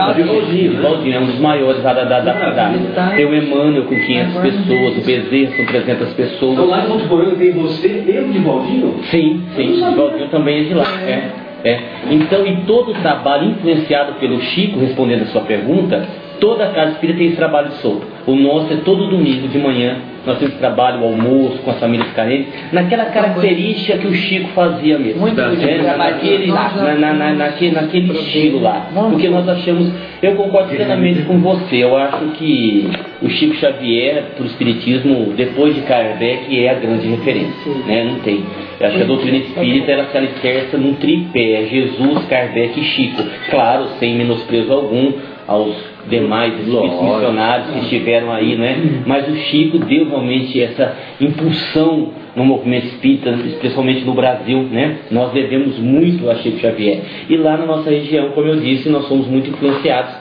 é um dos maiores lá da cidade. Tem o Emmanuel com 500 pessoas, o Bezerra com 300 pessoas. Então lá em Votuporanga tem você e o Ivaldinho? Sim, o Ivaldinho também é de lá. Então, e todo o trabalho influenciado pelo Chico, respondendo a sua pergunta, toda a casa espírita tem esse trabalho solto. O nosso é todo domingo de manhã, nós temos trabalho, o almoço com as famílias carentes, naquela característica que o Chico fazia mesmo. Naquele estilo lá. Porque nós achamos, eu concordo plenamente com você, eu acho que o Chico Xavier, para o Espiritismo, depois de Kardec, é a grande referência. Né? Não tem. Eu acho que a doutrina espírita ela se alicerça num tripé: Jesus, Kardec e Chico. Claro, sem menosprezo algum aos demais espíritos missionários que estiveram aí, né? Mas o Chico deu realmente essa impulsão no movimento espírita, especialmente no Brasil, né? Nós devemos muito a Chico Xavier. E lá na nossa região, como eu disse, nós somos muito influenciados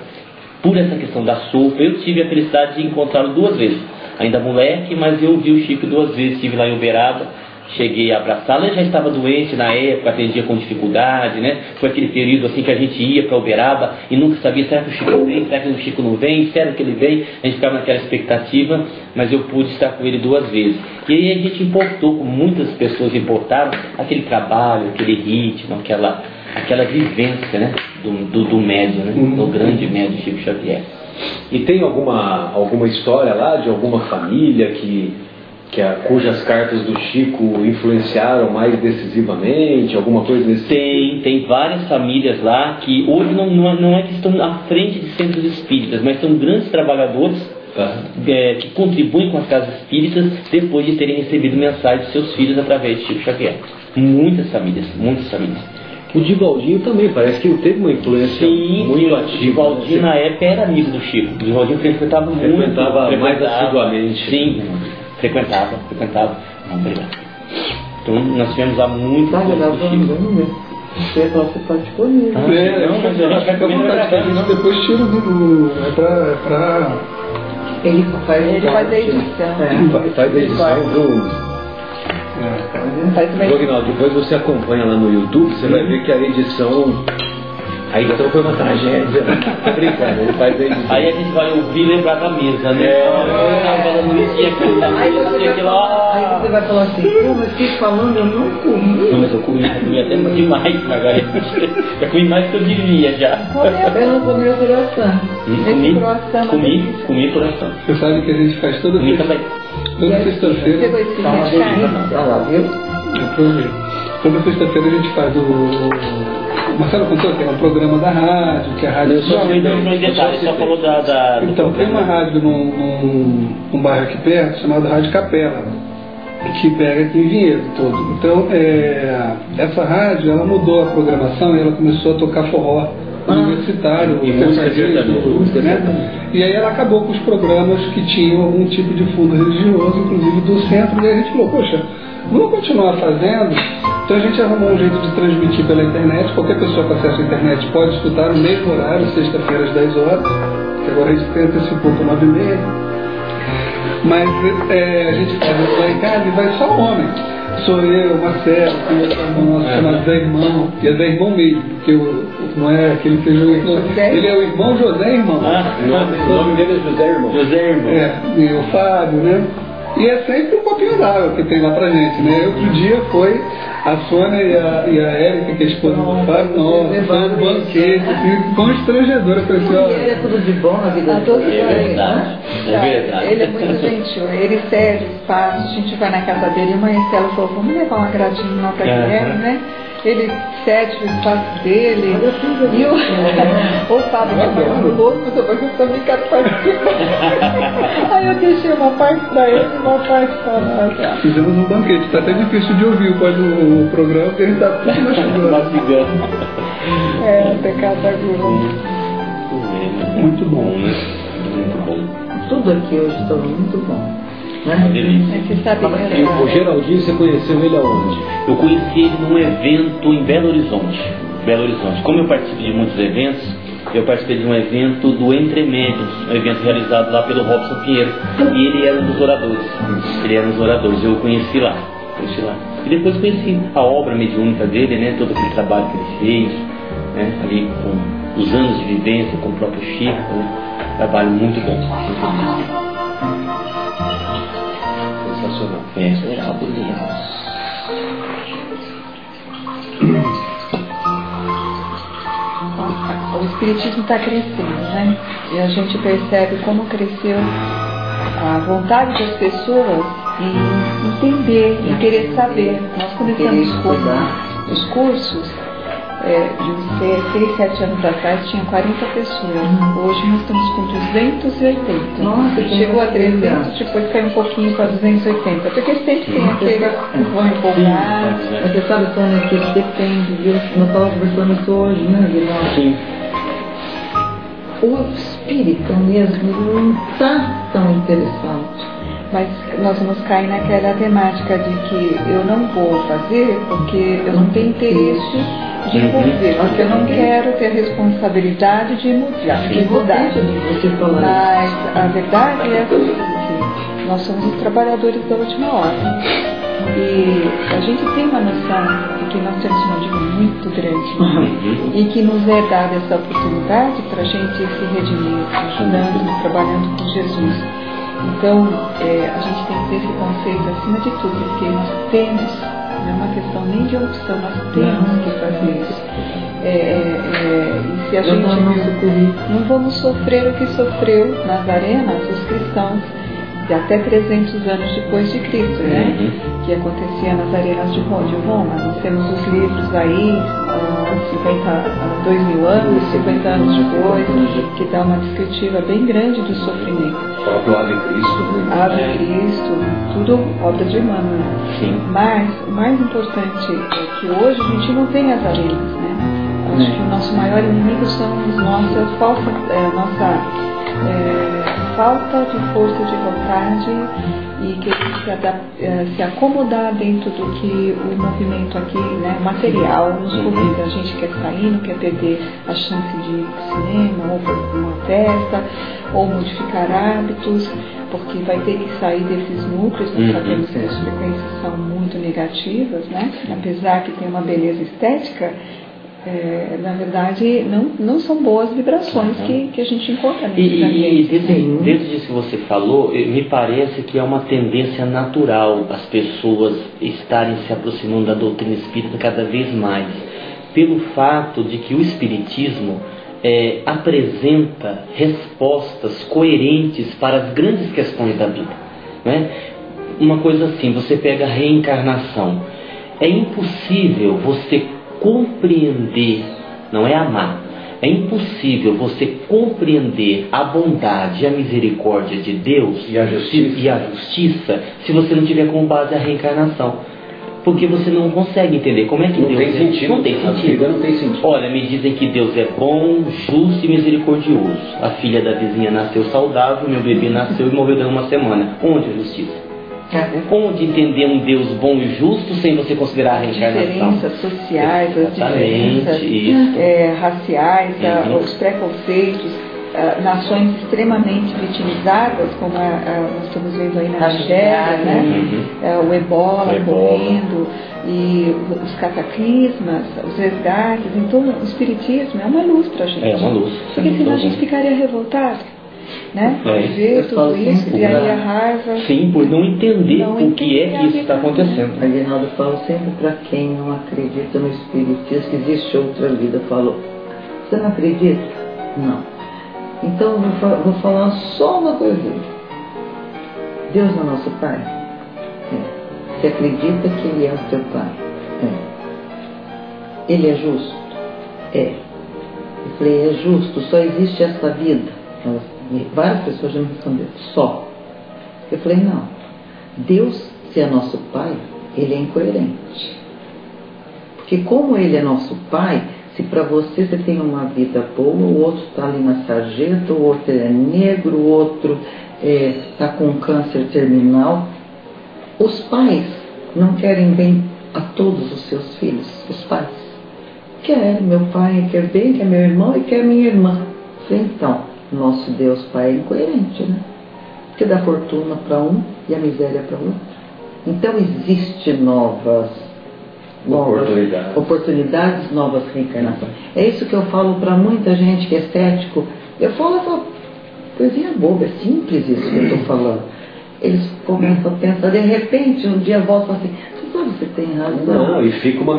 por essa questão da sopa. Eu tive a felicidade de encontrá-lo 2 vezes, ainda moleque, mas eu vi o Chico 2 vezes. Estive lá em Uberaba, cheguei a abraçá-lo. Ele já estava doente na época, atendia com dificuldade, né? Foi aquele período assim que a gente ia para Uberaba e nunca sabia: será que o Chico vem? Será que o Chico não vem? Será que ele vem? A gente ficava naquela expectativa, mas eu pude estar com ele 2 vezes. E aí a gente importou, como muitas pessoas importaram, aquele trabalho, aquele ritmo, aquela vivência, né? Do médium, né? Do grande médium Chico Xavier. E tem alguma história lá de alguma família cujas cartas do Chico influenciaram mais decisivamente, alguma coisa desse tipo? Tem várias famílias lá que hoje não é que estão à frente de centros espíritas, mas são grandes trabalhadores que contribuem com as casas espíritas depois de terem recebido mensagens de seus filhos através de Chico Xavier. Muitas famílias. O Divaldinho também, parece que ele teve uma influência muito ativa. O Divaldinho na época era amigo do Chico. O Divaldinho frequentava mais assiduamente. Sim, frequentava. Não, obrigado. Então nós tivemos lá muito tempo. Você pode escolher. Não, mas eu fica à vontade, que a gente depois tira o vídeo pra... Ele faz a edição. Faz a edição Rognaldo, depois você acompanha lá no YouTube, você vai ver que a edição foi uma tragédia. Tá brincando, ele faz a edição. Aí a gente vai ouvir e lembrar da mesa, né? Eu tava falando isso e aquilo. Aí você vai falar assim: pô, mas fiquei falando, eu não comi. Não, mas eu comi até demais, agora. Eu comi mais que eu devia já. Eu não comi o coração. Comi coração. Você sabe que a gente faz toda sexta-feira. Pegou esse lá, viu? Toda sexta-feira a gente faz o Marcelo contou que é um programa da rádio, que a rádio... Eu só não entrou em detalhes, só falou da Então, tem uma rádio num bairro aqui perto, chamada Rádio Capela, que pega aqui em Vinhedo todo. Então, essa rádio, ela mudou a programação e ela começou a tocar forró universitário, e música, né? E aí ela acabou com os programas que tinham algum tipo de fundo religioso, inclusive do centro, e aí a gente falou: poxa, vamos continuar fazendo. Então a gente arrumou um jeito de transmitir pela internet. Qualquer pessoa com acesso à internet pode escutar no mesmo horário, sexta-feira às 10 horas, que agora a gente tem antecipou para 9h30. Mas a gente faz isso lá em casa e vai só homem. Sou eu, Marcelo, tem outro irmão nosso chamado Zé Irmão, e é Zé Irmão mesmo, porque não é que ele seja o irmão. Ele é o irmão José Irmão. O nome dele é José Irmão. José Irmão. E o Fábio, né? E é sempre um copinho d'água que tem lá pra gente, né? Outro dia foi a Sônia e a Érica, que é a esposa do Fábio, foi um banquete, assim, constrangedora. Eu falei assim: ó, ele é tudo de bom na vida todos. É verdade. Ele é muito gentil, ele cede espaço, a gente vai na casa dele e a mãe Estela falou: vamos levar uma gratinha lá pra Guilherme, né? Ele cede o espaço dele. E o Fábio que é muito louco, mas eu também quero participar. Aí eu deixei uma parte pra ele e uma parte pra nós. Fizemos um banquete, tá até difícil de ouvir o programa, porque a gente tá tudo mastigando. O pecado da gula. Muito bom, né? Muito bom. Tudo aqui hoje está muito bom. Uma delícia. Você sabe, O Geraldinho, você conheceu ele aonde? Eu conheci ele num evento em Belo Horizonte. Como eu participo de muitos eventos, eu participei de um evento do Entre Médiuns, um evento realizado lá pelo Robson Pinheiro, e ele era um dos oradores. Eu o conheci lá. E depois conheci a obra mediúnica dele, né, todo aquele trabalho que ele fez, né, ali com os anos de vivência com o próprio Chico, né, trabalho muito bom. Sensacional. O Espiritismo está crescendo, né? E a gente percebe como cresceu a vontade das pessoas em entender, em querer saber. Nós começamos com os cursos de uns 6, 7 anos atrás, tinha 40 pessoas. Hoje nós estamos com 280. Nossa, chegou a 300, depois caiu um pouquinho para 280. Porque sempre tem aqueles que vão empolgar. Mas você sabe, Sônia, que depende, viu? Nós estávamos conversando isso hoje, né, Guilherme? Sim. O espírita mesmo não está tão interessante. Mas nós vamos cair naquela temática de que eu não vou fazer porque eu não tenho interesse de envolver, porque eu não quero ter a responsabilidade de mudar. Mas a verdade é que nós somos os trabalhadores da última hora. E a gente tem uma noção de que nós temos uma dívida muito grande e que nos é dada essa oportunidade para a gente se redimir, ajudando, trabalhando com Jesus. Então, a gente tem que ter esse conceito acima de tudo, porque nós temos, não é uma questão nem de opção, nós temos que fazer isso. E se a gente não vamos sofrer o que sofreu nas arenas os cristãos de até 300 anos depois de Cristo, né? Que acontecia nas arenas de Roma. Nós temos os livros aí, 2000 anos, 50 anos depois, que dá uma descritiva bem grande do sofrimento. O próprio Ave Cristo, né? Ave Cristo, tudo obra de Emmanuel, né? Sim. Mas o mais importante é que hoje a gente não tem as arenas, né? Acho que o nosso maior inimigo são as nossas falta de força de vontade e que se acomodar dentro do que o movimento aqui, né, material nos convida. A gente quer sair, não quer perder a chance de ir para o cinema ou para uma festa ou modificar hábitos, porque vai ter que sair desses núcleos. Nós sabemos que as frequências são muito negativas, né? Apesar que tem uma beleza estética, na verdade, não são boas vibrações que a gente encontra nesses ambientes. Dentro disso que você falou, me parece que é uma tendência natural as pessoas estarem se aproximando da doutrina espírita cada vez mais, pelo fato de que o espiritismo apresenta respostas coerentes para as grandes questões da vida, né? Uma coisa assim, você pega a reencarnação. É impossível você compreender, não é amar, é impossível você compreender a bondade e a misericórdia de Deus e a justiça se você não tiver como base a reencarnação, porque você não consegue entender como é que Deus tem sentido. Não tem sentido. Não tem sentido. Olha, me dizem que Deus é bom, justo e misericordioso. A filha da vizinha nasceu saudável, meu bebê nasceu e morreu dentro de uma semana. Onde a justiça? Onde entender um Deus bom e justo sem você considerar a reencarnação? Diferenças sociais, as diferenças raciais, os preconceitos, nações extremamente vitimizadas, como nós estamos vendo aí na Nigéria, né? O ebola correndo, e os cataclismas, os resgates. Então o espiritismo é uma luz para a gente. É uma luz. Porque senão a gente ficaria revoltado, né? Ver tudo isso, e aí a raiva. Sim, por não entender o que é que isso está acontecendo. A Guinaldo fala sempre para quem não acredita no espiritismo que existe outra vida. Falou: você não acredita? Não. Então eu vou falar só uma coisinha. Deus é nosso Pai? Você acredita que Ele é o teu Pai? Ele é justo? Eu falei: é justo, só existe essa vida? Várias pessoas já me responderam: só. Eu falei: não. Deus, se é nosso Pai, Ele é incoerente. Porque como Ele é nosso Pai, se para você tem uma vida boa, o outro está ali na sarjeta, o outro é negro, o outro está com câncer terminal. Os pais não querem bem a todos os seus filhos. Os pais querem, meu pai quer bem, quer meu irmão e quer minha irmã. Então, nosso Deus Pai é incoerente, né? Porque dá fortuna para um e a miséria para outro. Então existe novas oportunidades, novas reencarnações. É isso que eu falo para muita gente que é cético. Eu falo essa coisinha boba, é simples isso que eu estou falando. Eles começam a pensar, de repente, um dia voltam assim, você tem razão. Não, e fica uma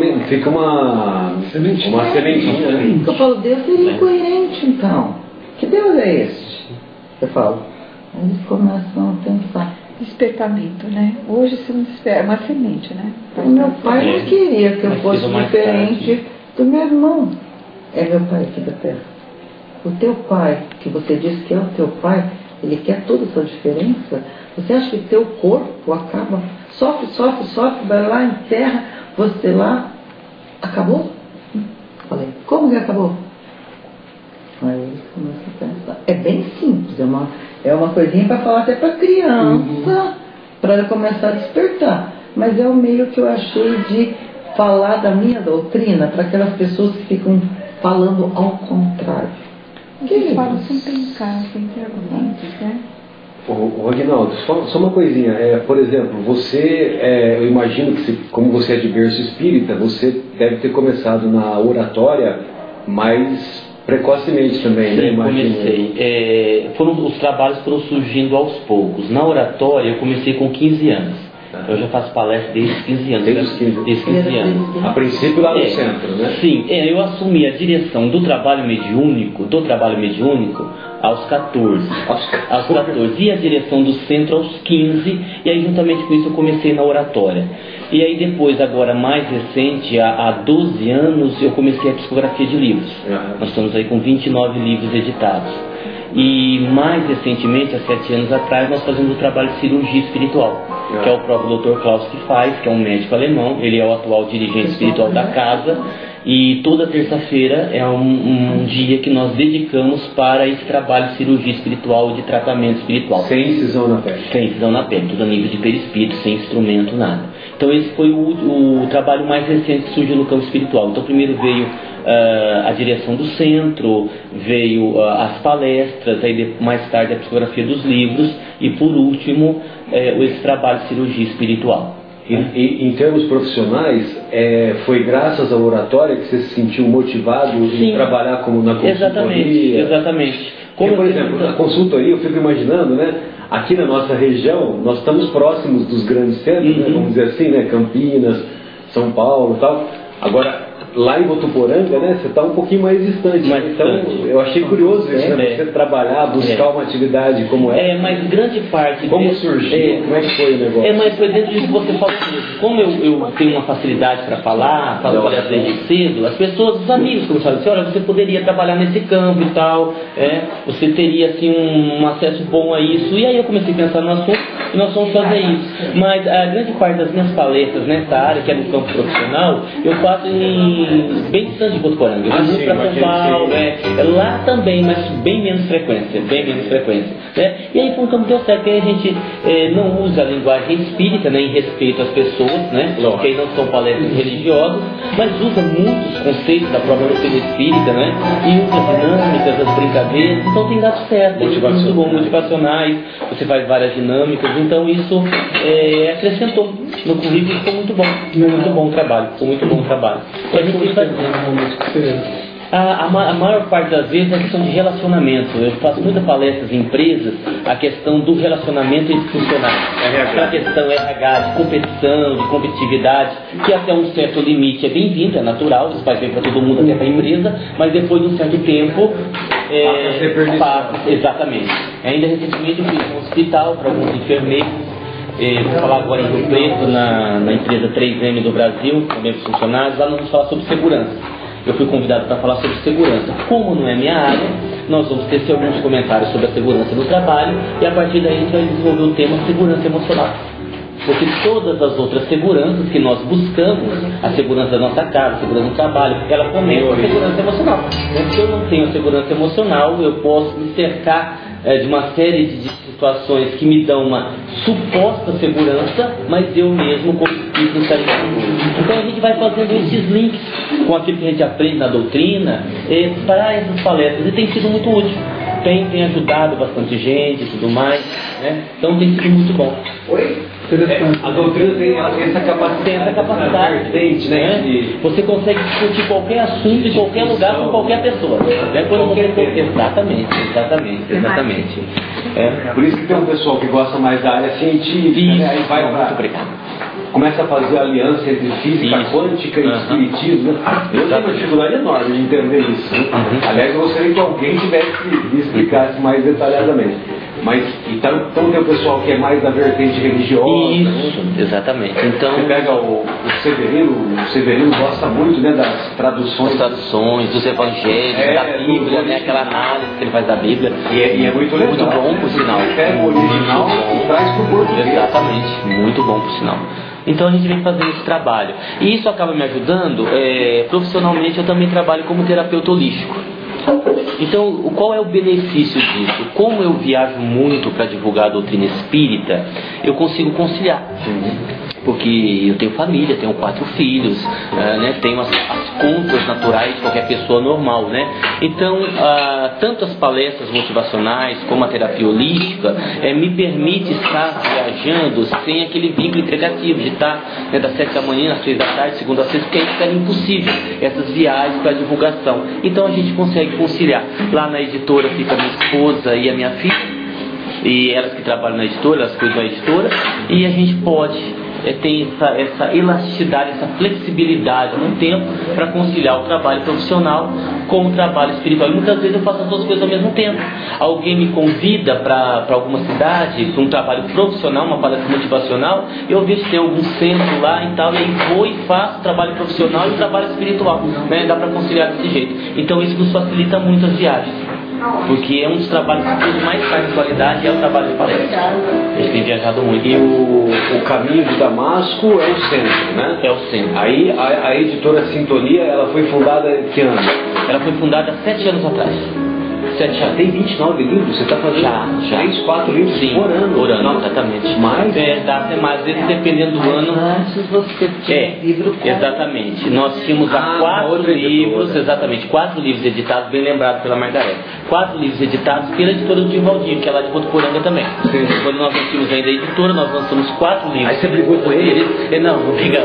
sementinha. Eu falo, Deus seria incoerente então. Que Deus é este? Eu falo. Aí eles começam a pensar. Despertamento, né? Hoje se não desperta, é uma semente, né? O meu pai não queria que eu fosse diferente do meu irmão. É meu pai aqui da terra. O teu pai, que você diz que é o teu pai, ele quer toda essa diferença. Você acha que teu corpo acaba, sofre, vai lá, enterra, você lá, acabou? Falei, como que acabou? Aí eles começam a pensar. É bem simples, é uma coisinha para falar até para criança, para ela começar a despertar. Mas é o meio que eu achei de falar da minha doutrina para aquelas pessoas que ficam falando ao contrário. Eles falam sem pensar, sem ter argumentos, né? O Aguinaldo, só uma coisinha. Por exemplo, você, eu imagino que como você é de berço espírita, você deve ter começado na oratória mais precocemente também, né? Comecei. Os trabalhos foram surgindo aos poucos. Na oratória eu comecei com 15 anos. Eu já faço palestra desde 15 anos. Desde 15 anos. A princípio lá no centro, né? Sim, eu assumi a direção do trabalho mediúnico aos 14. E a direção do centro aos 15. E aí juntamente com isso eu comecei na oratória. E aí depois, agora mais recente, há 12 anos, eu comecei a psicografia de livros. Nós estamos aí com 29 livros editados. E mais recentemente, há 7 anos atrás, nós fazemos o trabalho de cirurgia espiritual, que é o próprio Dr. Klaus que faz, que é um médico alemão. Ele é o atual dirigente espiritual da casa. E toda terça-feira é um dia que nós dedicamos para esse trabalho de cirurgia espiritual, de tratamento espiritual. Sem incisão na pele. Sem incisão na pele, tudo a nível de perispírito, sem instrumento, nada. Então esse foi o trabalho mais recente que surgiu no campo espiritual. Então primeiro veio a direção do centro, veio as palestras, aí mais tarde a psicografia dos livros e por último esse trabalho de cirurgia espiritual. E em termos profissionais, foi graças ao oratório que você se sentiu motivado em trabalhar como na consultoria? Exatamente. Porque, por exemplo, na consultoria, eu fico imaginando, né? Aqui na nossa região, nós estamos próximos dos grandes centros, né, vamos dizer assim, né? Campinas, São Paulo e tal. Agora, lá em Votuporanga, né, você está um pouquinho mais distante. Então, eu achei curioso isso, né? Você trabalhar, buscar uma atividade como essa. Mas grande parte... Como surgiu? Como é que foi o negócio? Mas foi dentro disso que você falou mesmo. Como eu tenho uma facilidade para falar, falo desde cedo, as pessoas, os amigos começaram a dizer, olha, você poderia trabalhar nesse campo e tal, você teria assim um acesso bom a isso. E aí eu comecei a pensar no assunto e nós vamos fazer isso. Mas a grande parte das minhas palestras nessa área, que é no campo profissional, eu faço bem distante de Votuporanga. Eu vou para São Paulo, lá também, mas bem menos frequência. E aí foi um campo que deu certo, que a gente não usa a linguagem espírita, né, em respeito às pessoas, né, que aí não são palestras religiosas, mas usa muitos conceitos da própria doutrina espírita, né, e usa as dinâmicas, as brincadeiras, então tem dado certo, muito bom, motivacionais, você faz várias dinâmicas, então isso acrescentou no currículo, ficou muito bom o trabalho, A maior parte das vezes é a questão de relacionamento. Eu faço muitas palestras em empresas, a questão do relacionamento entre funcionários, a questão RH, de competição, de competitividade, que até um certo limite é bem-vindo, é natural, isso faz bem para todo mundo, até para a empresa, mas depois de um certo tempo exatamente. Ainda recentemente eu fiz um hospital para alguns enfermeiros. Vou falar agora em Rio Preto, na empresa 3M do Brasil, também para os funcionários. Lá nós vamos falar sobre segurança. Eu fui convidado para falar sobre segurança. Como não é minha área, nós vamos ter alguns comentários sobre a segurança no trabalho e a partir daí a gente vai desenvolver o tema segurança emocional. Porque todas as outras seguranças que nós buscamos, a segurança da nossa casa, a segurança do trabalho, ela começa com a segurança emocional. Se eu não tenho a segurança emocional, eu posso me cercar de uma série de situações que me dão uma suposta segurança, mas eu mesmo como espírito não estaria seguro. Então a gente vai fazendo esses links com aquilo que a gente aprende na doutrina para essas palestras, e tem sido muito útil. Tem ajudado bastante gente e tudo mais, né? Então tem sido muito bom. A doutrina tem essa capacidade, né? Você consegue discutir qualquer assunto em qualquer lugar com qualquer pessoa, né? Exatamente. Por isso que tem um pessoal que gosta mais da área científica, né? Aí vai muito obrigado. Começa a fazer aliança entre física quântica e espiritismo. Eu tenho uma dificuldade enorme de entender isso. Aliás, eu gostaria que alguém tivesse me explicasse mais detalhadamente. Mas então tem o pessoal que é mais da vertente religiosa. Isso, exatamente. Então, você pega o Severino gosta muito, né, das traduções. Dos evangelhos, da Bíblia, né, aquela análise que ele faz da Bíblia. E é muito legal. Muito bom, por sinal. Ele pega o original e traz para o português. Exatamente, muito bom, por sinal. Então a gente vem fazendo esse trabalho. E isso acaba me ajudando. Profissionalmente eu também trabalho como terapeuta holístico. Então, qual é o benefício disso? Como eu viajo muito para divulgar a doutrina espírita, eu consigo conciliar. Porque eu tenho família, tenho 4 filhos, né? Tenho as contas naturais de qualquer pessoa normal, né? Então, tanto as palestras motivacionais como a terapia holística me permite estar viajando sem aquele vínculo entregativo de estar, né, das 7 da manhã às 3 da tarde, segunda a sexta, porque aí fica impossível essas viagens para divulgação. Então a gente consegue conciliar. Lá na editora fica a minha esposa e a minha filha, e elas que trabalham na editora, elas cuidam da editora, e a gente pode ter essa elasticidade, essa flexibilidade no tempo para conciliar o trabalho profissional com o trabalho espiritual. E muitas vezes eu faço as duas coisas ao mesmo tempo. Alguém me convida para alguma cidade, para um trabalho profissional, uma palestra motivacional, eu vejo se tem algum centro lá e tal, e aí vou e faço o trabalho profissional e o trabalho espiritual, né? Dá para conciliar desse jeito. Então isso nos facilita muito as viagens. Porque é um dos trabalhos que mais faz qualidade, é o trabalho de palestra. A gente tem viajado muito. E o Caminho de Damasco é o centro, né? É o centro. Aí a editora Sintonia, ela foi fundada em que ano? Ela foi fundada há 7 anos atrás. Já tem 29 livros? Você está fazendo já 3, 4 livros por ano? Por ano, exatamente. Mais? Dá até mais, dependendo do ano. Antes você tinha livro com... Exatamente. Nós tínhamos 4 livros, exatamente, 4 livros editados, bem lembrado pela Margareth. 4 livros editados pela editora do Divaldinho, que é lá de Votuporanga também. Sim. Quando nós não tínhamos ainda a editora, nós lançamos 4 livros. Aí você brigou com ele? Não briga.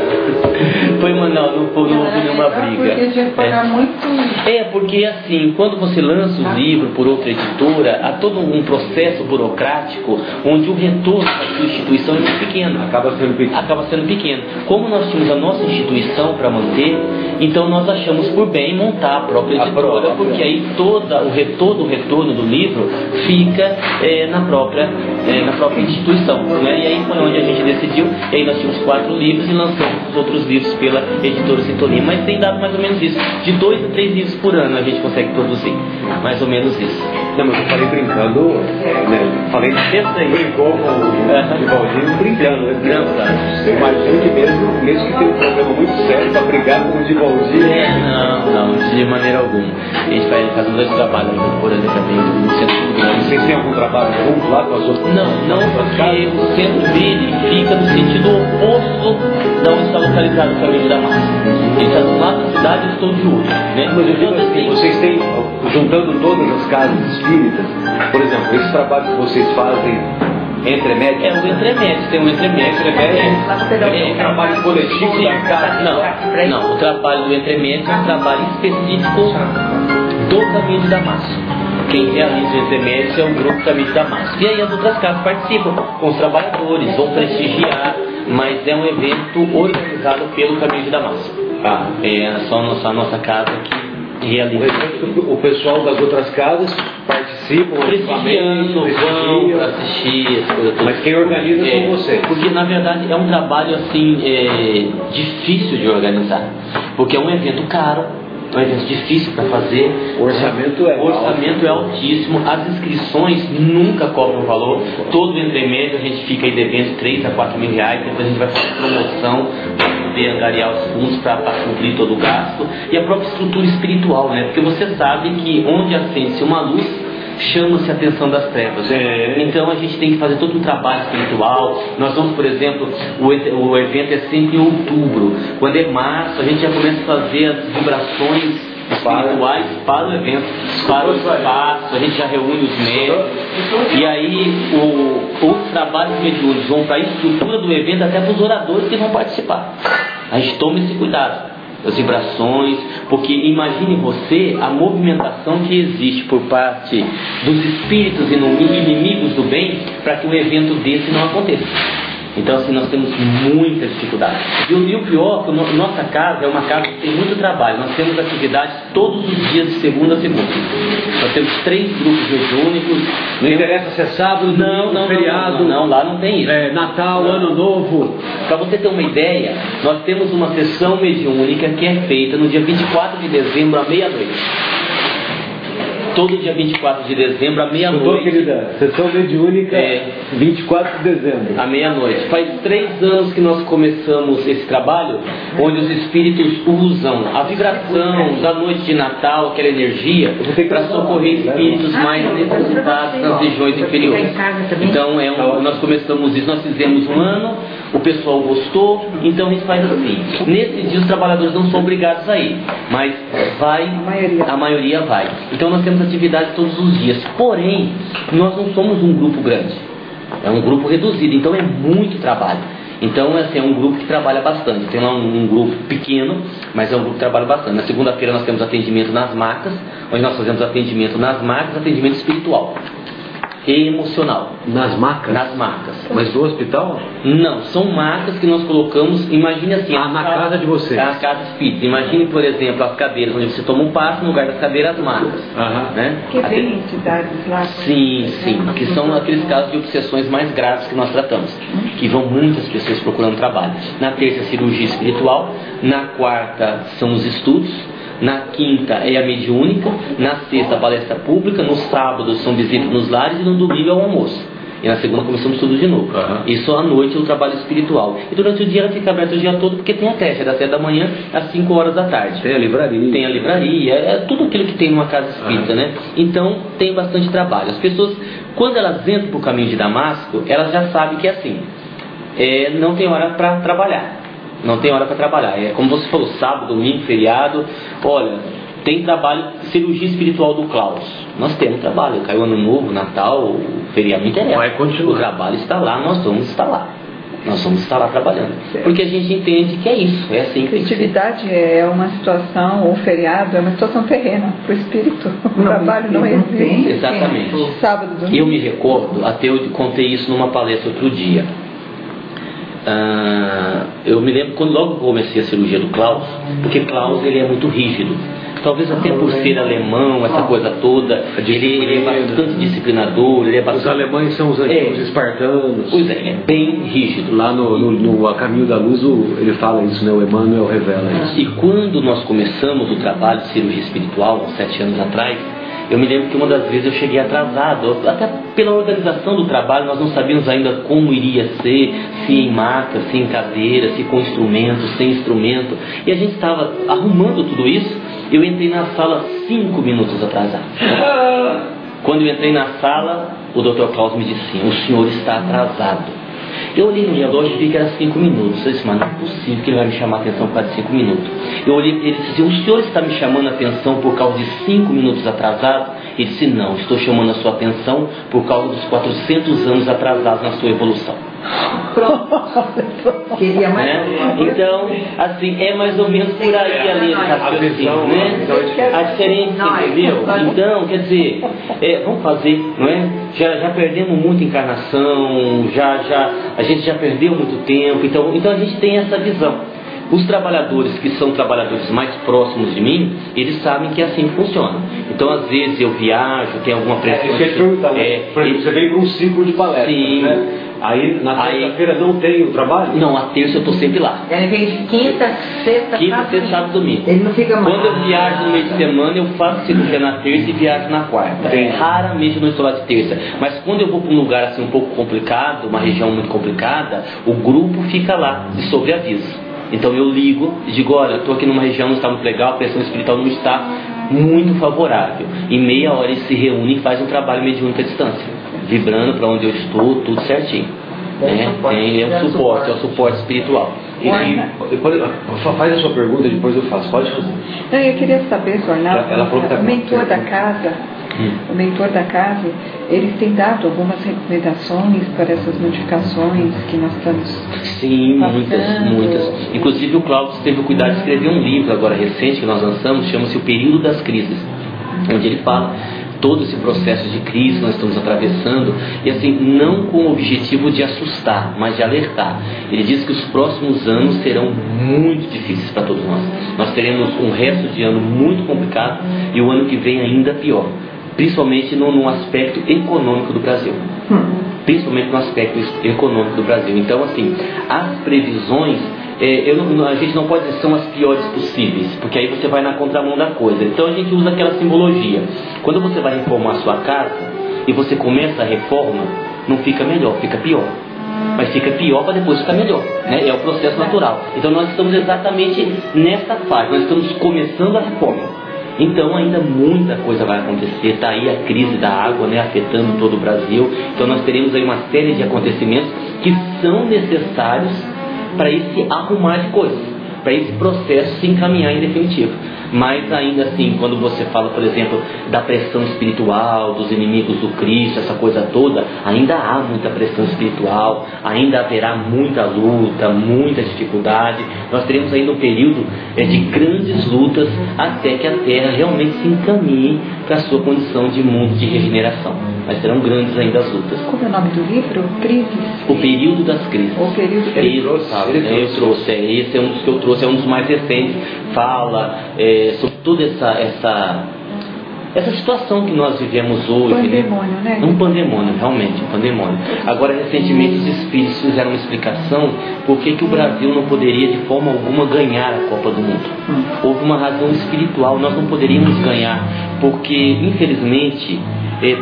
Foi uma, não foi nenhuma briga. Porque tinha que pagar muito. Porque assim, quando você lança o livro por outra editora, há todo um processo burocrático onde o retorno da sua instituição é muito pequeno. Acaba sendo pequeno. Como nós tínhamos a nossa instituição para manter, então nós achamos por bem montar a própria editora, porque aí todo o retorno do livro fica na própria instituição, né? E aí foi onde a gente decidiu, e aí nós tínhamos 4 livros e lançamos os outros livros pela editora Sintonia, mas tem dado mais ou menos isso, de 2 a 3 livros por ano a gente consegue produzir, mais ou menos isso. Não, mas eu falei brincando, né? Falei brincou com o Divaldinho brincando, né? Eu imagino que mesmo que tenha um problema muito sério para brigar com o Divaldinho. Não, de maneira alguma. A gente vai fazer 2 trabalhos por ano também, no centro do grande. Vocês têm algum trabalho junto lá com as outras? Não, porque o centro dele fica no sentido oposto da onde está localizado o Caminho de Damasco. Ele está do lado da cidade e eu estou de outro, né? Mas eu digo assim, vocês têm, juntando todas as casas espíritas, por exemplo, esse trabalho que vocês fazem entremédio? O entremédio, tem um entremédio. É um trabalho coletivo da casa? Não, o trabalho do entremédio é um trabalho específico do Caminho de Damasco. Quem realiza o entremédio é o grupo Caminho de Damasco. E aí as outras casas participam com os trabalhadores, vão prestigiar, mas é um evento organizado pelo Caminho de Damasco. É só a nossa casa que realiza. O pessoal das outras casas participam, prestigiando, vão para assistir as coisas. Mas quem organiza são vocês? Porque na verdade é um trabalho assim difícil de organizar, porque é um evento caro, é um evento difícil para fazer. O orçamento é altíssimo, as inscrições nunca cobram valor. Todo entremédio a gente fica aí devendo 3 a 4 mil reais, depois a gente vai fazer promoção para poder angariar os fundos para cumprir todo o gasto. E a própria estrutura espiritual, né? Porque você sabe que onde acende-se uma luz, chama-se a atenção das trevas. Então a gente tem que fazer todo um trabalho espiritual. Nós vamos, por exemplo, o evento é sempre em outubro. Quando é março, a gente já começa a fazer as vibrações espirituais para o evento, para o espaço. A gente já reúne os médicos, e aí os trabalhos mediúnicos vão para a estrutura do evento, até para os oradores que vão participar. A gente toma esse cuidado, as vibrações, porque imagine você a movimentação que existe por parte dos espíritos e inimigos do bem para que um evento desse não aconteça. Então assim, nós temos muita dificuldade. E o pior, que nossa casa é uma casa que tem muito trabalho. Nós temos atividades todos os dias de segunda a segunda. Nós temos 3 grupos mediúnicos. Não interessa se é sábado, domingo, feriado. Não, lá não tem isso. Natal, Ano Novo. Para você ter uma ideia, nós temos uma sessão mediúnica que é feita no dia 24 de dezembro à meia-noite. Todo dia 24 de dezembro à meia-noite. Querida, sessão mediúnica, 24 de dezembro. À meia-noite. Faz 3 anos que nós começamos esse trabalho, onde os espíritos usam a vibração da noite de Natal, aquela energia, para socorrer espíritos mais necessitados nas regiões inferiores. Então, nós começamos isso, nós fizemos um ano, o pessoal gostou, então a gente faz assim. Nesse dia os trabalhadores não são obrigados a ir, mas a maioria vai. Então nós temos atividades todos os dias. Porém, nós não somos um grupo grande. É um grupo reduzido, então é muito trabalho. Então assim, é um grupo que trabalha bastante. Tem lá um grupo pequeno, mas é um grupo que trabalha bastante. Na segunda-feira nós temos atendimento nas marcas, onde nós fazemos atendimento nas marcas, atendimento espiritual e emocional. Nas marcas? Nas marcas. Mas do hospital? Não, são marcas que nós colocamos, imagine assim... na casa de vocês? A casa espírita. Imagine, por exemplo, as cadeiras, onde você toma um passo, no lugar das cadeiras, as marcas. Né? Que tem entidades lá? Sim, que são aqueles casos de obsessões mais graves que nós tratamos. Que vão muitas pessoas procurando trabalho. Na terça, cirurgia espiritual. Na quarta, são os estudos. Na quinta é a mediúnica, na sexta a palestra pública, no sábado são visitas nos lares e no domingo é o almoço. E na segunda começamos tudo de novo. E só à noite é o trabalho espiritual. E durante o dia ela fica aberta o dia todo, porque tem a creche, das 7 da manhã às 5 horas da tarde. Tem a livraria. Tem a livraria, é tudo aquilo que tem numa casa espírita, né? Então tem bastante trabalho. As pessoas, quando elas entram para o caminho de Damasco, elas já sabem que é assim. Não tem hora para trabalhar. Não tem hora para trabalhar. É como você falou, sábado, domingo, feriado. Olha, tem trabalho, cirurgia espiritual do Klaus. Nós temos trabalho. Caiu Ano Novo, Natal, feriado, não interessa. Vai continuar. O trabalho está lá, nós vamos estar lá. Nós vamos estar lá trabalhando. Porque a gente entende que é isso. É assim. Festividade é uma situação, ou feriado, é uma situação terrena para o espírito. O trabalho não existe. Exatamente. Sábado, domingo. Eu me recordo, até eu contei isso numa palestra outro dia. Eu me lembro quando logo comecei a cirurgia do Klaus, porque Klaus ele é muito rígido, talvez até por ser alemão, essa coisa toda, ele é bastante disciplinador, ele é bastante... Os alemães são os antigos espartanos. Pois é, ele é bem rígido. Lá no A Caminho da Luz ele fala isso, né? O Emmanuel revela isso. E quando nós começamos o trabalho de cirurgia espiritual, há 7 anos atrás, eu me lembro que uma das vezes eu cheguei atrasado, até pela organização do trabalho, nós não sabíamos ainda como iria ser, se em maca, se em cadeira, se com instrumento, sem instrumento, e a gente estava arrumando tudo isso. Eu entrei na sala 5 minutos atrasado. Quando eu entrei na sala, o Dr. Klaus me disse assim: o senhor está atrasado. Eu olhei no relógio e vi que era 5 minutos. Eu disse: mas não é possível que ele vai me chamar a atenção por causa de 5 minutos. Eu olhei para ele e disse: o senhor está me chamando a atenção por causa de 5 minutos atrasado? Ele disse: não, estou chamando a sua atenção por causa dos 400 anos atrasados na sua evolução. Pronto. Queria mais. Então, assim, é mais ou menos por aí a linha de raciocínio, né? A diferença, entendeu? Então, quer dizer, vamos fazer, não é? Já perdemos muita encarnação, a gente já perdeu muito tempo, então a gente tem essa visão. Os trabalhadores que são trabalhadores mais próximos de mim, eles sabem que é assim que funciona. Então, às vezes eu viajo, tem alguma pressão. Você vem para um ciclo de palestras, né? Aí na terça-feira não tem o trabalho? Não, a terça eu estou sempre lá. Ele vem de quinta, sexta, sábado e domingo. Ele não fica mais. Quando eu viajo no meio de semana, eu faço cirurgia na terça e viajo na quarta. Raramente eu não estou lá de terça. Mas quando eu vou para um lugar assim um pouco complicado, uma região muito complicada, o grupo fica lá de sobreaviso. Então eu ligo e digo: olha, estou aqui numa região, não está muito legal, a pressão espiritual não está muito favorável. Em meia hora eles se reúnem e fazem um trabalho mediúnico à distância, vibrando para onde eu estou, tudo certinho. É o suporte espiritual. Só faz a sua pergunta, depois eu faço. Pode fazer. Não, eu queria saber, Sr. Arnaldo, o mentor da casa, eles têm dado algumas recomendações para essas modificações que nós estamos Sim, muitas. Inclusive o Cláudio teve o cuidado de escrever um livro agora recente que nós lançamos, chama-se O Período das Crises, onde ele fala todo esse processo de crise que nós estamos atravessando, e assim, não com o objetivo de assustar, mas de alertar. Ele diz que os próximos anos serão muito difíceis para todos nós. Nós teremos um resto de ano muito complicado e o ano que vem ainda pior, principalmente no aspecto econômico do Brasil. Principalmente no aspecto econômico do Brasil. Então, assim, as previsões, a gente não pode dizer que são as piores possíveis, porque aí você vai na contramão da coisa. Então a gente usa aquela simbologia. Quando você vai reformar a sua casa e você começa a reforma, não fica melhor, fica pior. Mas fica pior para depois ficar melhor, né? É o processo natural. Então nós estamos exatamente nessa fase, nós estamos começando a reforma. Então ainda muita coisa vai acontecer. Está aí a crise da água, né, afetando todo o Brasil. Então nós teremos aí uma série de acontecimentos que são necessários para esse arrumar de coisas, para esse processo se encaminhar em definitivo. Mas ainda assim, quando você fala, por exemplo, da pressão espiritual, dos inimigos do Cristo, essa coisa toda, ainda há muita pressão espiritual, ainda haverá muita luta, muita dificuldade. Nós teremos ainda um período de grandes lutas até que a Terra realmente se encaminhe para a sua condição de mundo de regeneração. Mas serão grandes ainda as lutas. Como é o nome do livro? Crises? O Período das Crises. O período Ele trouxe. Esse é um dos que eu trouxe, é um dos mais recentes. Fala sobre toda essa situação que nós vivemos hoje. Pandemônio, né? Um pandemônio, realmente, um pandemônio. Agora, recentemente, os espíritos fizeram uma explicação por que o Brasil não poderia de forma alguma ganhar a Copa do Mundo. Houve uma razão espiritual, nós não poderíamos ganhar, porque, infelizmente,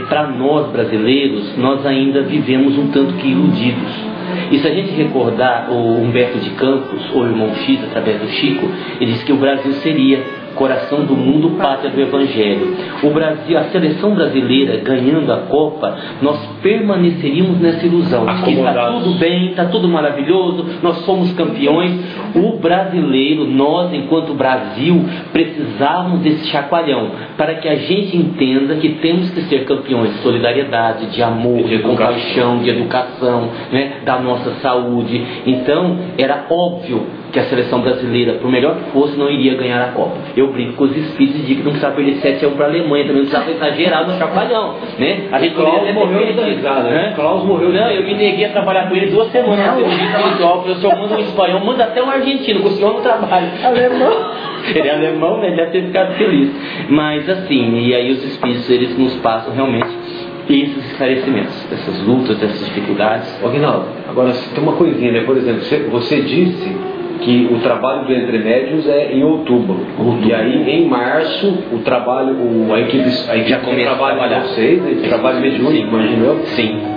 para nós brasileiros, nós ainda vivemos um tanto que iludidos. E se a gente recordar o Humberto de Campos, ou o Irmão X, através do Chico, ele disse que o Brasil seria coração do mundo, pátria do Evangelho. O Brasil, a seleção brasileira ganhando a Copa, nós permaneceríamos nessa ilusão de que está tudo bem, está tudo maravilhoso, nós somos campeões. O brasileiro, nós enquanto Brasil, precisávamos desse chacoalhão para que a gente entenda que temos que ser campeões de solidariedade, de amor, de compaixão, de educação, né, da nossa saúde. Então era óbvio que a seleção brasileira, por melhor que fosse, não iria ganhar a Copa. Eu brinco com os espíritos e digo que não precisava perder 7-1 para a Alemanha, também não precisava exagerar no chacoalhão, né? A gente Klaus morreu, né? Klaus morreu. Não, eu me neguei a trabalhar com ele 2 semanas no espiritual, porque o senhor manda um espanhol, manda até um argentino, com o senhor no trabalho. Alemão? Ele é alemão, né? Ele deve ter ficado feliz. Mas assim, e aí os espíritos, eles nos passam realmente esses esclarecimentos, essas lutas, essas dificuldades. Aguinaldo, agora tem uma coisinha, né? Por exemplo, você disse que o trabalho do Entre Médiuns é em outubro. E aí, em março, o trabalho, a equipe já começa a trabalhar. Vocês, o trabalho mediúnico, imagino eu,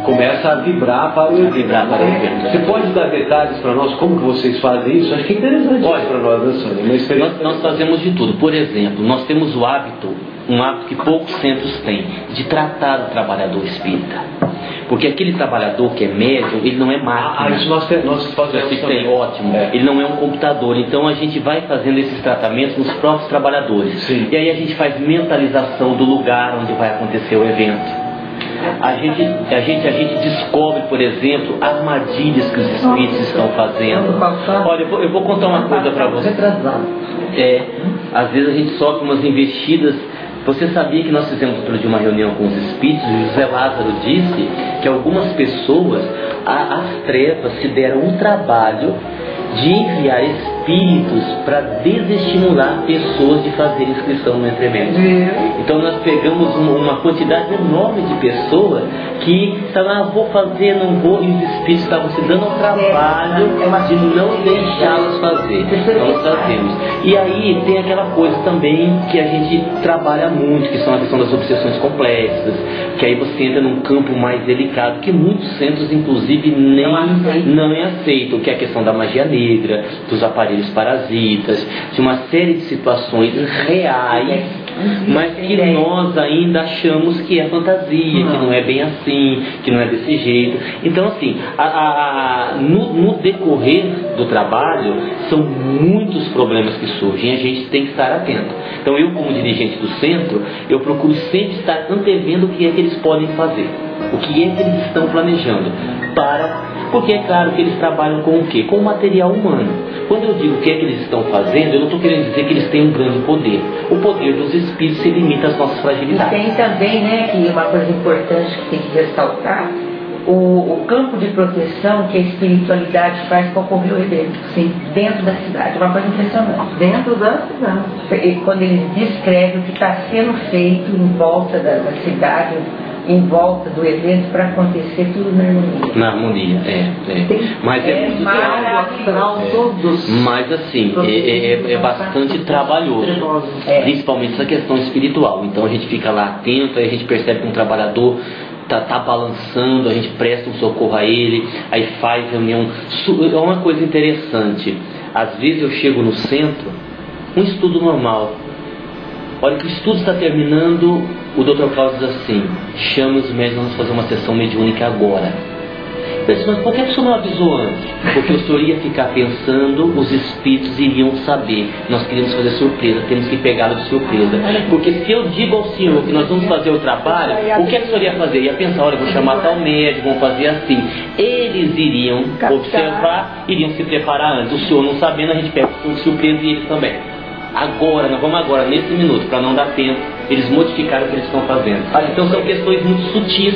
começa a vibrar para o evento. Você pode dar detalhes para nós como que vocês fazem isso? Acho que é interessante para nós, né, Sônia? Uma experiência. Nós fazemos de tudo. Por exemplo, nós temos o hábito, um hábito que poucos centros têm, de tratar o trabalhador espírita. Porque aquele trabalhador que é médium, ele não é máquina. Isso nós fazemos também. Ótimo. Ele não é um computador. Então a gente vai fazendo esses tratamentos nos próprios trabalhadores. Sim. E aí a gente faz mentalização do lugar onde vai acontecer o evento. A gente descobre, por exemplo, armadilhas que os espíritos estão fazendo. Olha, eu vou contar uma coisa para você. Às vezes a gente sofre umas investidas. Você sabia que nós fizemos outro dia uma reunião com os espíritos e o José Lázaro disse que algumas pessoas, as trevas, se deram um trabalho de enviar espíritos para desestimular pessoas de fazer inscrição no Entre Médiuns. Então nós pegamos uma quantidade enorme de pessoas que estavam, vou fazer, não vou, e os espíritos estavam se dando ao trabalho de não deixá-los fazer. Então nós fazemos. E aí tem aquela coisa também que a gente trabalha muito, que são a questão das obsessões complexas, que aí você entra num campo mais delicado, que muitos centros inclusive não aceitam, que é a questão da magia negra, dos aparelhos parasitas, de uma série de situações reais mas que nós ainda achamos que é fantasia, que não é bem assim, que não é desse jeito. Então, assim, no decorrer do trabalho, são muitos problemas que surgem e a gente tem que estar atento. Então, eu, como dirigente do centro, eu procuro sempre estar antevendo o que é que eles podem fazer, o que é que eles estão planejando, porque é claro que eles trabalham com o quê? Com o material humano. Quando eu digo o que é que eles estão fazendo, eu não estou querendo dizer que eles têm um grande poder. O poder dos espíritos se limita às nossas fragilidades. E tem também, né, que uma coisa importante que tem que ressaltar, o campo de proteção que a espiritualidade faz para ocorrer o evento, sim, dentro da cidade. Uma coisa impressionante. Dentro da cidade. Quando eles descrevem o que está sendo feito em volta da cidade, em volta do evento, para acontecer tudo na harmonia. Na harmonia, Mas é muito mas assim, é bastante trabalhoso, principalmente essa questão espiritual. Então a gente fica lá atento, aí a gente percebe que um trabalhador tá balançando, a gente presta um socorro a ele, aí faz reunião. É uma coisa interessante, às vezes eu chego no centro, um estudo normal, olha que o estudo está terminando, o Dr. Klaus diz assim: chame os médicos, vamos fazer uma sessão mediúnica agora. Eu disse, mas por que o senhor não avisou antes? Porque o senhor ia ficar pensando, os espíritos iriam saber. Nós queríamos fazer surpresa, temos que pegá-lo de surpresa. Porque se eu digo ao senhor que nós vamos fazer o trabalho, o que é que o senhor ia fazer? Ia pensar, olha, vou chamar tal médico, vamos fazer assim. Eles iriam observar, iriam se preparar antes. O senhor não sabendo, a gente pega de surpresa e eles também. Agora, nós vamos agora, nesse minuto, para não dar tempo, eles modificaram o que eles estão fazendo. Então são questões muito sutis,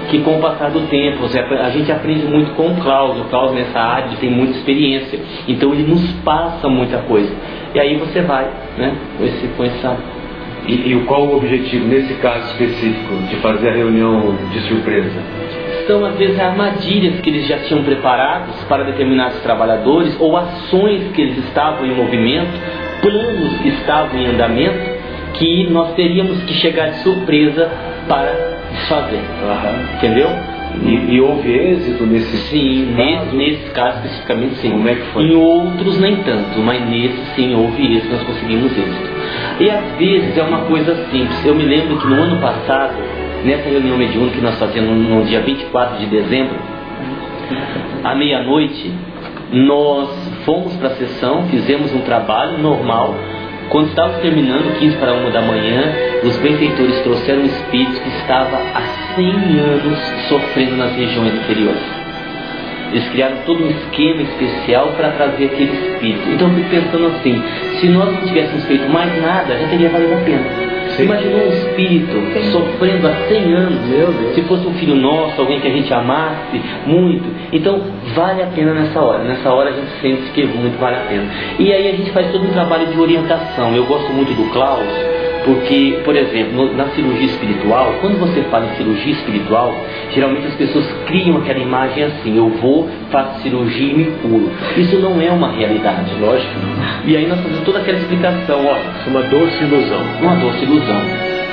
que com o passar do tempo, a gente aprende muito com o Klaus nessa área, ele tem muita experiência, então ele nos passa muita coisa, e aí você vai, né, com essa... E qual o objetivo, nesse caso específico, de fazer a reunião de surpresa? São às vezes armadilhas que eles já tinham preparados para determinados trabalhadores, ou ações que eles estavam em movimento, planos que estavam em andamento, que nós teríamos que chegar de surpresa para desfazer. Entendeu? E houve êxito nesse sim, nesse caso especificamente sim. Como é que foi? Em outros nem tanto, mas nesse sim houve êxito, nós conseguimos êxito. E às vezes é uma coisa simples. Eu me lembro que no ano passado, nessa reunião mediúnica que nós fazíamos no dia 24 de dezembro, à meia-noite, nós fomos para a sessão, fizemos um trabalho normal. Quando estávamos terminando, 15 para 1 da manhã, os benfeitores trouxeram um espírito que estava há 100 anos sofrendo nas regiões inferiores. Eles criaram todo um esquema especial para trazer aquele espírito. Então eu fico pensando assim, se nós não tivéssemos feito mais nada, já teria valido a pena. Você imaginou um espírito sofrendo há 100 anos? Meu Deus. Se fosse um filho nosso, alguém que a gente amasse muito. Então vale a pena nessa hora. Nessa hora a gente sente que muito vale a pena. E aí a gente faz todo um trabalho de orientação. Eu gosto muito do Klaus, porque, por exemplo, na cirurgia espiritual, quando você fala em cirurgia espiritual, geralmente as pessoas criam aquela imagem assim: eu vou, faço cirurgia e me curo. Isso não é uma realidade, lógico. E aí nós fazemos toda aquela explicação, olha, uma doce ilusão. Uma doce ilusão.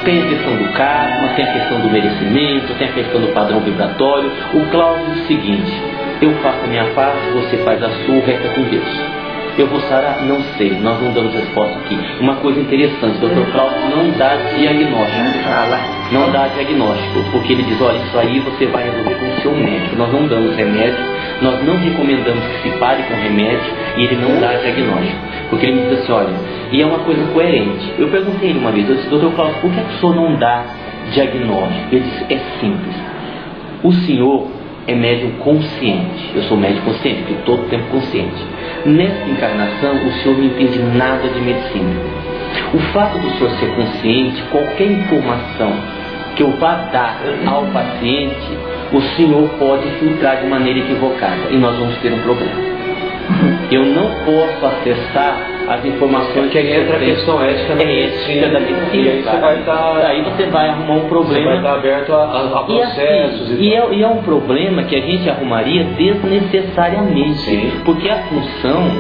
Tem a questão do karma, tem a questão do merecimento, tem a questão do padrão vibratório. O Klaus diz o seguinte: eu faço a minha parte, você faz a sua, o resto é com Deus. Eu vou sarar? Não sei, nós não damos resposta aqui. Uma coisa interessante, o Dr. Klaus não dá diagnóstico. Não dá diagnóstico, porque ele diz, olha, isso aí você vai resolver com o seu médico. Nós não damos remédio, nós não recomendamos que se pare com remédio, e ele não dá diagnóstico. Porque ele me diz assim, olha, e é uma coisa coerente. Eu perguntei ele uma vez, eu disse, Dr. Klaus, por que o senhor não dá diagnóstico? Ele disse, é simples. O senhor é médium consciente. Eu sou médium consciente, fico todo o tempo consciente. Nesta encarnação, o senhor não entende nada de medicina. O fato do senhor ser consciente, qualquer informação que eu vá dar ao paciente, o senhor pode filtrar de maneira equivocada e nós vamos ter um problema. Eu não posso acessar as informações. Porque aí entra a questão ética da medicina. Aí você vai arrumar um problema. Você vai estar aberto a processos. E é um problema que a gente arrumaria desnecessariamente. Sim. Porque a função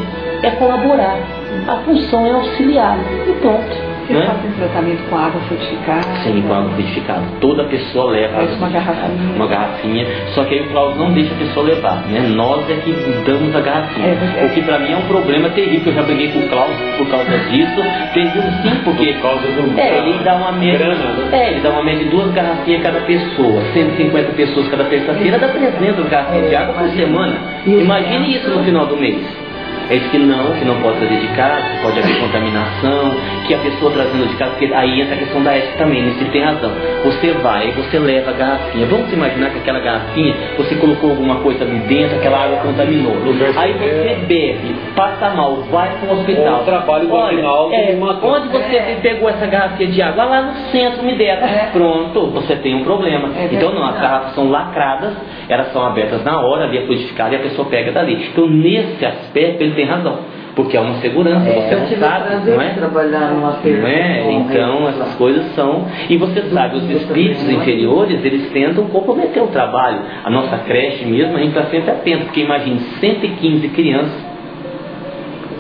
é colaborar. A função é auxiliar. E pronto. Vocês fazem tratamento com água frutificada? Sim, com água frutificada. Toda pessoa leva água frutificada. Uma garrafinha. Só que aí o Klaus não deixa a pessoa levar, né? Nós é que damos a garrafinha. O que pra mim é um problema terrível. Eu já briguei com o Klaus por causa disso. Terrível sim, porque por causa do ele dá uma média. Ele dá uma média de 2 garrafinhas cada pessoa. 150 pessoas cada terça-feira, dá 300 garrafinhas de água por semana. Imagine isso no final do mês. É isso que não pode trazer de casa, pode haver contaminação, que a pessoa trazendo de casa, porque aí entra a questão da ética também, né? Você tem razão. Você vai, você leva a garrafinha. Vamos imaginar que aquela garrafinha, você colocou alguma coisa ali dentro, aquela água contaminou. Aí você bebe, passa mal, vai para o hospital. O trabalho do final onde você pegou essa garrafinha de água? Lá no centro, me deram. Pronto, você tem um problema. Então não, as garrafas são lacradas, elas são abertas na hora, ali é fluidificada e a pessoa pega dali. Então nesse aspecto ele tem razão, porque é uma segurança, você não sabe, não é? Trabalhar numa não é? Então essas coisas são, e você sabe, os espíritos inferiores, eles tentam comprometer o trabalho. A nossa creche mesmo, a gente está sempre atento, porque imagine 115 crianças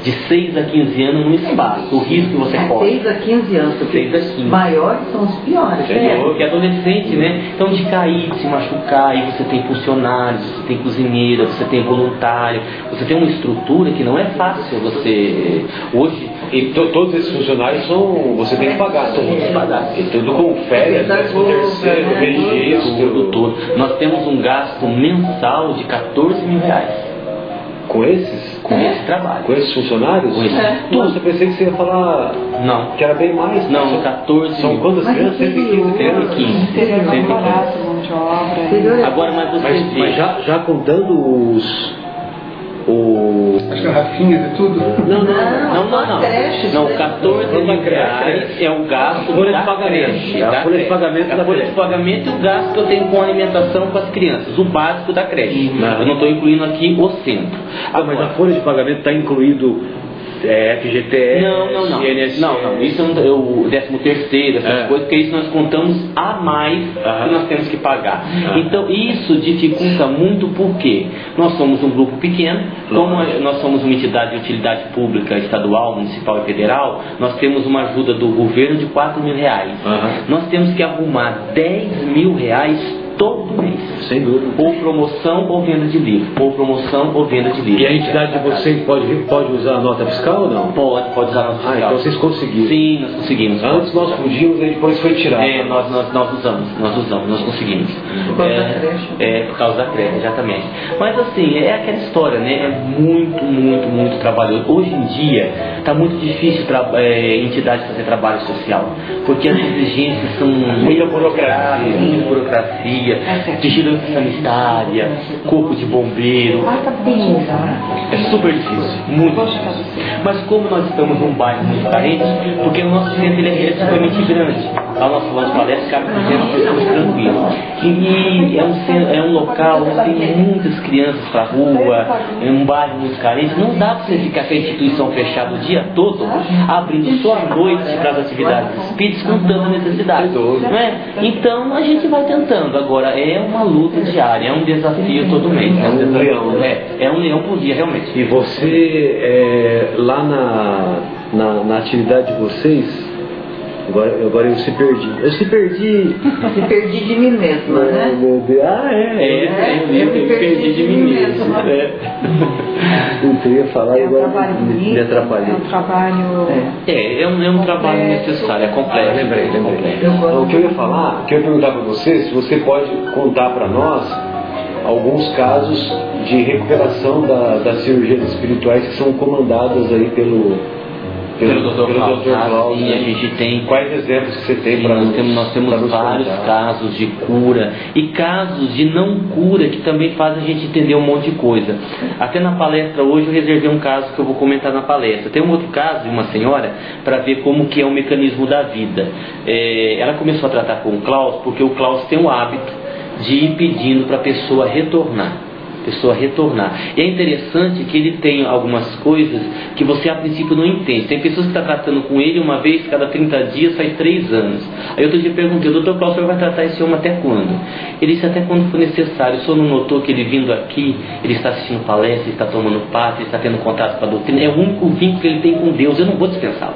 de 6 a 15 anos no espaço, o risco que você corre. 6 a 15 anos, porque 6 a 15. Maiores são os piores. Porque é adolescente, né? Então de cair, de se machucar, aí você tem funcionários, você tem cozinheira, você tem voluntário, você tem uma estrutura que não é fácil você... Hoje... E todos esses funcionários você tem que pagar. Todos pagar. E tudo com férias, 13º, registro, tudo. Nós temos um gasto mensal de 14 mil reais. Com esses? Com esse trabalho. Com esses funcionários? Com esse. Nossa, eu pensei que você ia falar... Não. Que era bem mais. Não, 14 São quantas crianças? 115 crianças? 115. Agora, mas já contando as garrafinhas e tudo? Não, 14 mil reais é o gasto da creche. A folha de pagamento a folha de pagamento e o gasto que eu tenho com alimentação com as crianças, o básico da creche. Eu não estou incluindo aqui o centro. Mas a folha de pagamento está incluído FGTS, INSS? Não, isso é o 13º, essas coisas, porque isso nós contamos a mais que nós temos que pagar. Então isso dificulta muito, porque nós somos um grupo pequeno, como nós somos uma entidade de utilidade pública estadual, municipal e federal, nós temos uma ajuda do governo de 4 mil reais. Nós temos que arrumar 10 mil reais todo mês. Sem dúvida. Ou promoção ou venda de livro. Ou promoção ou venda de livro. E a entidade de vocês pode usar a nota fiscal ou não? Pode usar a nota fiscal. Então vocês conseguiram? Sim, nós conseguimos. Antes nós fugimos e depois foi tirado. Nós conseguimos. Por causa da creche, exatamente. Mas assim, é aquela história, né? É muito trabalhoso. Hoje em dia está muito difícil para entidades fazer trabalho social, porque as exigências são muita burocracia, vigilância sanitária, corpo de bombeiro. É super difícil, muito difícil. Mas como nós estamos num bairro muito carente, porque o nosso centro ele é relativamente grande, a nossa loja de palestra cabe 200 pessoas tranquilas. E é um local onde tem muitas crianças para rua, é um bairro muito carente. Não dá para você ficar com a instituição fechada o dia todo, abrindo só à noite para as atividades espíritas com tanta necessidade. Não é? Então a gente vai tentando. Agora é uma luta diária, é um desafio todo mês. É um leão por dia, realmente. E você, lá na atividade de vocês, agora eu se perdi. Se perdi de mim mesma, né? Meu Deus. Eu me perdi de mim mesma. Eu ia falar e agora me atrapalhei. É um trabalho necessário, é complexo. Lembrei. O que eu ia falar, que eu ia perguntar para você, se você pode contar para nós alguns casos de recuperação das cirurgias espirituais que são comandadas aí pelo Dr. Klaus, e a gente tem... Quais exemplos que você tem para nós temos vários casos de cura e casos de não cura que também fazem a gente entender um monte de coisa. Até na palestra hoje eu reservei um caso que eu vou comentar na palestra. Tem um outro caso de uma senhora para ver como que é o mecanismo da vida. Ela começou a tratar com o Klaus porque o Klaus tem o hábito de ir pedindo para a pessoa retornar. E é interessante que ele tem algumas coisas que você a princípio não entende. Tem pessoas que estão tratando com ele uma vez cada 30 dias, faz 3 anos. Aí outro dia eu perguntei, Dr. Klaus, o senhor vai tratar esse homem até quando? Ele disse, até quando for necessário. O senhor não notou que ele vindo aqui, ele está assistindo palestra, ele está tomando passe, ele está tendo contato com a doutrina. É o único vínculo que ele tem com Deus, eu não vou dispensá-lo.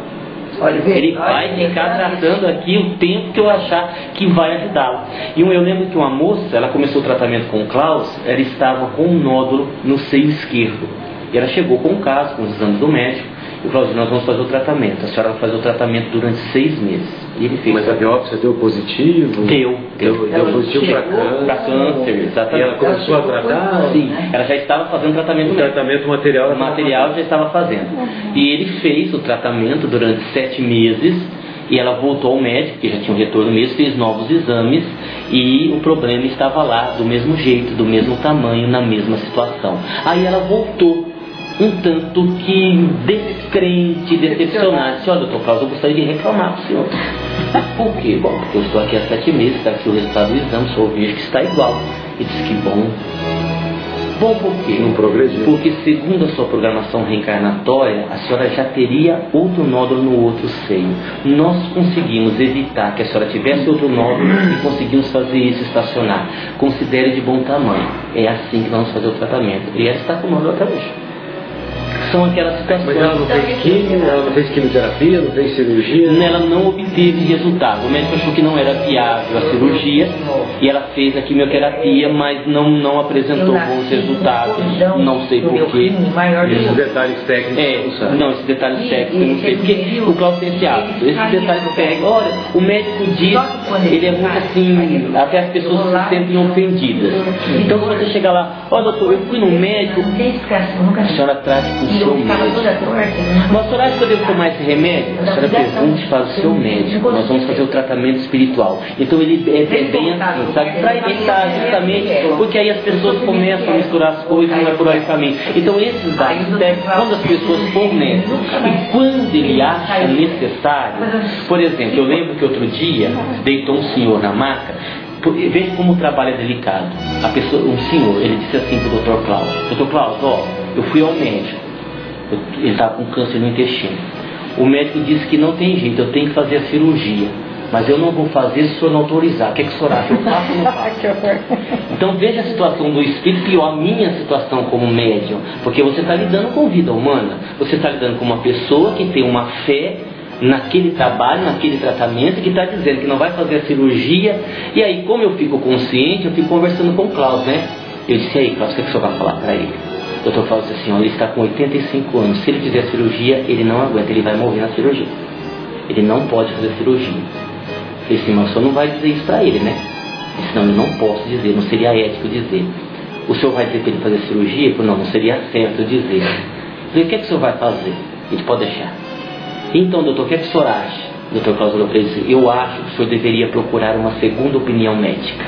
Ele vai ficar tratando aqui o tempo que eu achar que vai ajudá-lo. E eu lembro que uma moça, ela começou o tratamento com o Klaus, ela estava com um nódulo no seio esquerdo. E ela chegou com o caso, com os exames do médico. E o Klaus disse, nós vamos fazer o tratamento. A senhora vai fazer o tratamento durante 6 meses. E ele fez. Mas a biópsia deu positivo? Deu positivo para câncer, exatamente. E ela começou a tratar? Sim, ela já estava fazendo tratamento. O tratamento material? O material já estava fazendo. E ele fez o tratamento durante 7 meses. E ela voltou ao médico, que já tinha um retorno mesmo, fez novos exames. E o problema estava lá, do mesmo jeito, do mesmo tamanho, na mesma situação. Aí ela voltou. Um tanto que descrente, decepcionado. Disse, olha, doutor Klaus, eu gostaria de reclamar para o senhor. Por quê? Bom, porque eu estou aqui há 7 meses, está aqui o resultado do exame, só vejo que está igual. E disse que bom. Bom por quê? Não progrediu. Porque segundo a sua programação reencarnatória, a senhora já teria outro nódulo no outro seio. Nós conseguimos evitar que a senhora tivesse outro nódulo e conseguimos fazer isso estacionar. Considere de bom tamanho. É assim que vamos fazer o tratamento. E ela está com o nódulo até hoje. São aquelas situações. Mas ela não fez quimio, ela não fez quimioterapia, não fez cirurgia? Ela não obteve resultado. O médico achou que não era viável a cirurgia e ela fez a quimioterapia, mas não apresentou bons resultados. Não sei porquê. Esses detalhes técnicos. Não, esses detalhes técnicos eu não sei. Porque o Klaus tem esse hábito. Esses detalhes técnicos, olha, o médico diz, ele é muito assim, até as pessoas se sentem ofendidas. Então se você chegar lá, ó doutor, eu fui no médico, a senhora traz com o seu médico. Mas a senhora acha que eu devo tomar esse remédio? A senhora pergunte para o seu médico. Nós vamos fazer o tratamento espiritual. Então ele é bem assim, sabe? Para evitar justamente, porque aí as pessoas começam a misturar as coisas e não é por aí o caminho. Então esses dados técnicos, quando as pessoas fornecem e quando ele acha necessário, por exemplo, eu lembro que outro dia deitou um senhor na maca. Veja como o trabalho é delicado. Um senhor, ele disse assim para o Dr. Klaus: Dr. Klaus, ó, eu fui ao médico, ele estava com câncer no intestino. O médico disse que não tem jeito, eu tenho que fazer a cirurgia, mas eu não vou fazer se o senhor não autorizar. O que é que o senhor acha? Eu faço ou não faço? Então veja a situação do espírito e a minha situação como médium, porque você está lidando com vida humana, você está lidando com uma pessoa que tem uma fé naquele trabalho, naquele tratamento, que está dizendo que não vai fazer a cirurgia. E aí, como eu fico consciente, eu fico conversando com o Klaus, né? Eu disse, aí Klaus, o que o senhor vai falar para ele? O doutor Klaus disse assim, ó, ele está com 85 anos, se ele fizer a cirurgia, ele não aguenta, ele vai morrer na cirurgia. Ele não pode fazer a cirurgia. Eu falei assim, mas o senhor não vai dizer isso para ele, né? Eu disse, não, eu não posso dizer, não seria ético dizer. O senhor vai dizer para ele fazer a cirurgia? Eu falei, não seria certo dizer. Eu falei, o que é que o senhor vai fazer? Ele pode deixar. Então, doutor, o que é que o senhor acha? O doutor Klaus olhou para ele e disse, eu acho que o senhor deveria procurar uma segunda opinião médica.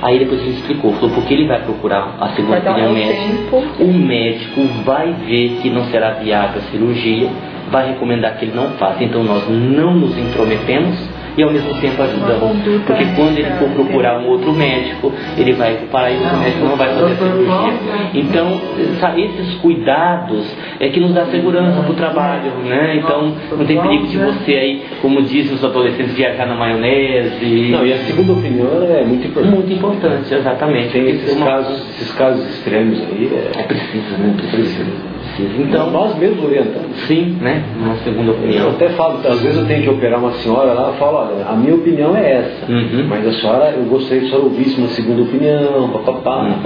Aí depois ele explicou, falou, porque ele vai procurar a segunda opinião médica, o médico vai ver que não será viável a cirurgia, vai recomendar que ele não faça. Então nós não nos intrometemos e ao mesmo tempo ajudamos. Porque quando ele for procurar um outro médico, ele vai para isso, o médico não vai fazer a cirurgia. Então, sabe, esses cuidados é que nos dá segurança para o trabalho, né? Então, não tem perigo de você aí, como dizem os adolescentes, viajar na maionese. Não, e a segunda opinião é muito importante. Muito importante, exatamente. Tem esses casos extremos aí. É preciso, né? Precisa. Então, nós mesmos orientamos. Sim, né? Uma segunda opinião. Eu até falo, às vezes eu tenho que operar uma senhora lá, eu falo, olha, a minha opinião é essa, mas a senhora, eu gostaria que a senhora ouvisse uma segunda opinião, papapá.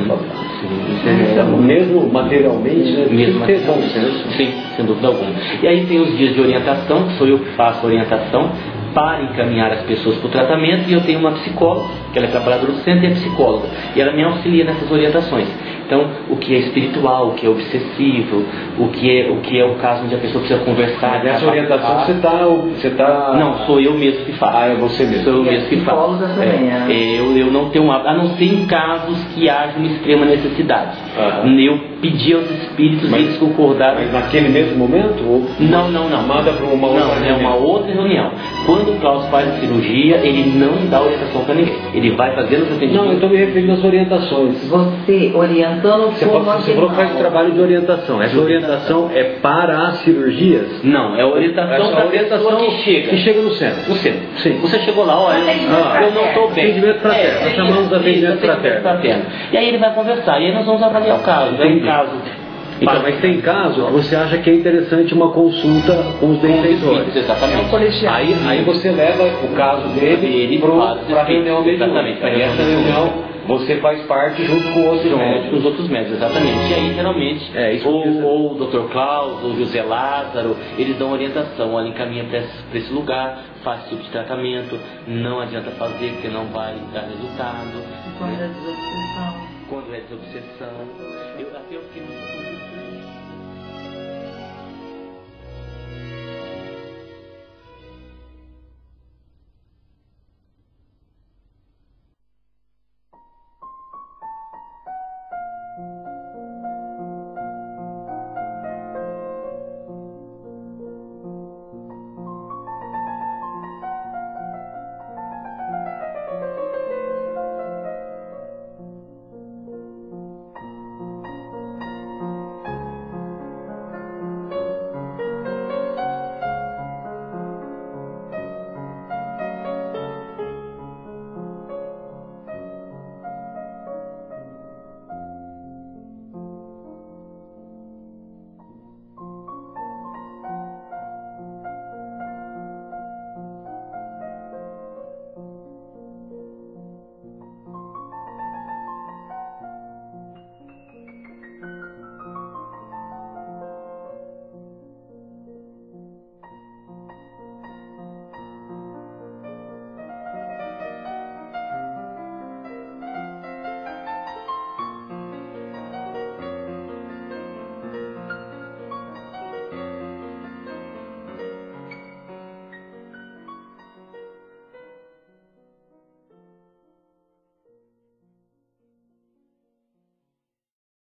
Mesmo materialmente, né? Mesmo ter bom senso. Sim, sem dúvida alguma. E aí tem os dias de orientação, que sou eu que faço a orientação para encaminhar as pessoas para o tratamento, e eu tenho uma psicóloga, que ela é trabalhadora do centro e é psicóloga, e ela me auxilia nessas orientações. Então, o que é espiritual, o que é obsessivo, o que é o caso onde a pessoa precisa conversar. Nessa orientação você está... Não, sou eu mesmo que faço. É você mesmo. Sou eu mesmo que faço. Eu não tenho a não ser em casos que haja uma extrema necessidade. Eu pedi aos espíritos e eles concordaram. Mas naquele mesmo momento? Ou não. Manda para uma outra reunião. É uma outra reunião. Quando o Klaus faz a cirurgia, ele não dá orientação para ninguém. Ele vai fazendo os atendimentos. Não, eu estou me referindo às orientações. Você orientando você falou que faz trabalho de orientação. Essa orientação é para as cirurgias? Não, é orientação para a pessoa que chega no centro. No centro. Sim. Você chegou lá, olha, eu não estou bem. Atendimento fraterno. Nós chamamos de atendimento fraterno. E aí ele vai conversar. E aí nós vamos avaliar o caso. Vai em caso Então, mas tem caso, você acha que é interessante uma consulta com os benfeitores. Exatamente. É um colegiado. Aí você leva o caso dele para a reunião mediúnica. Exatamente. E essa reunião você faz parte junto com outros médicos. Com os outros médicos, exatamente. E aí, geralmente, ou o Dr. Klaus, ou o José Lázaro, eles dão orientação, olha, encaminha para esse lugar, faz esse tipo de tratamento, não adianta fazer, porque não vai dar resultado. Quando é desobsessão. Quando é desobsessão.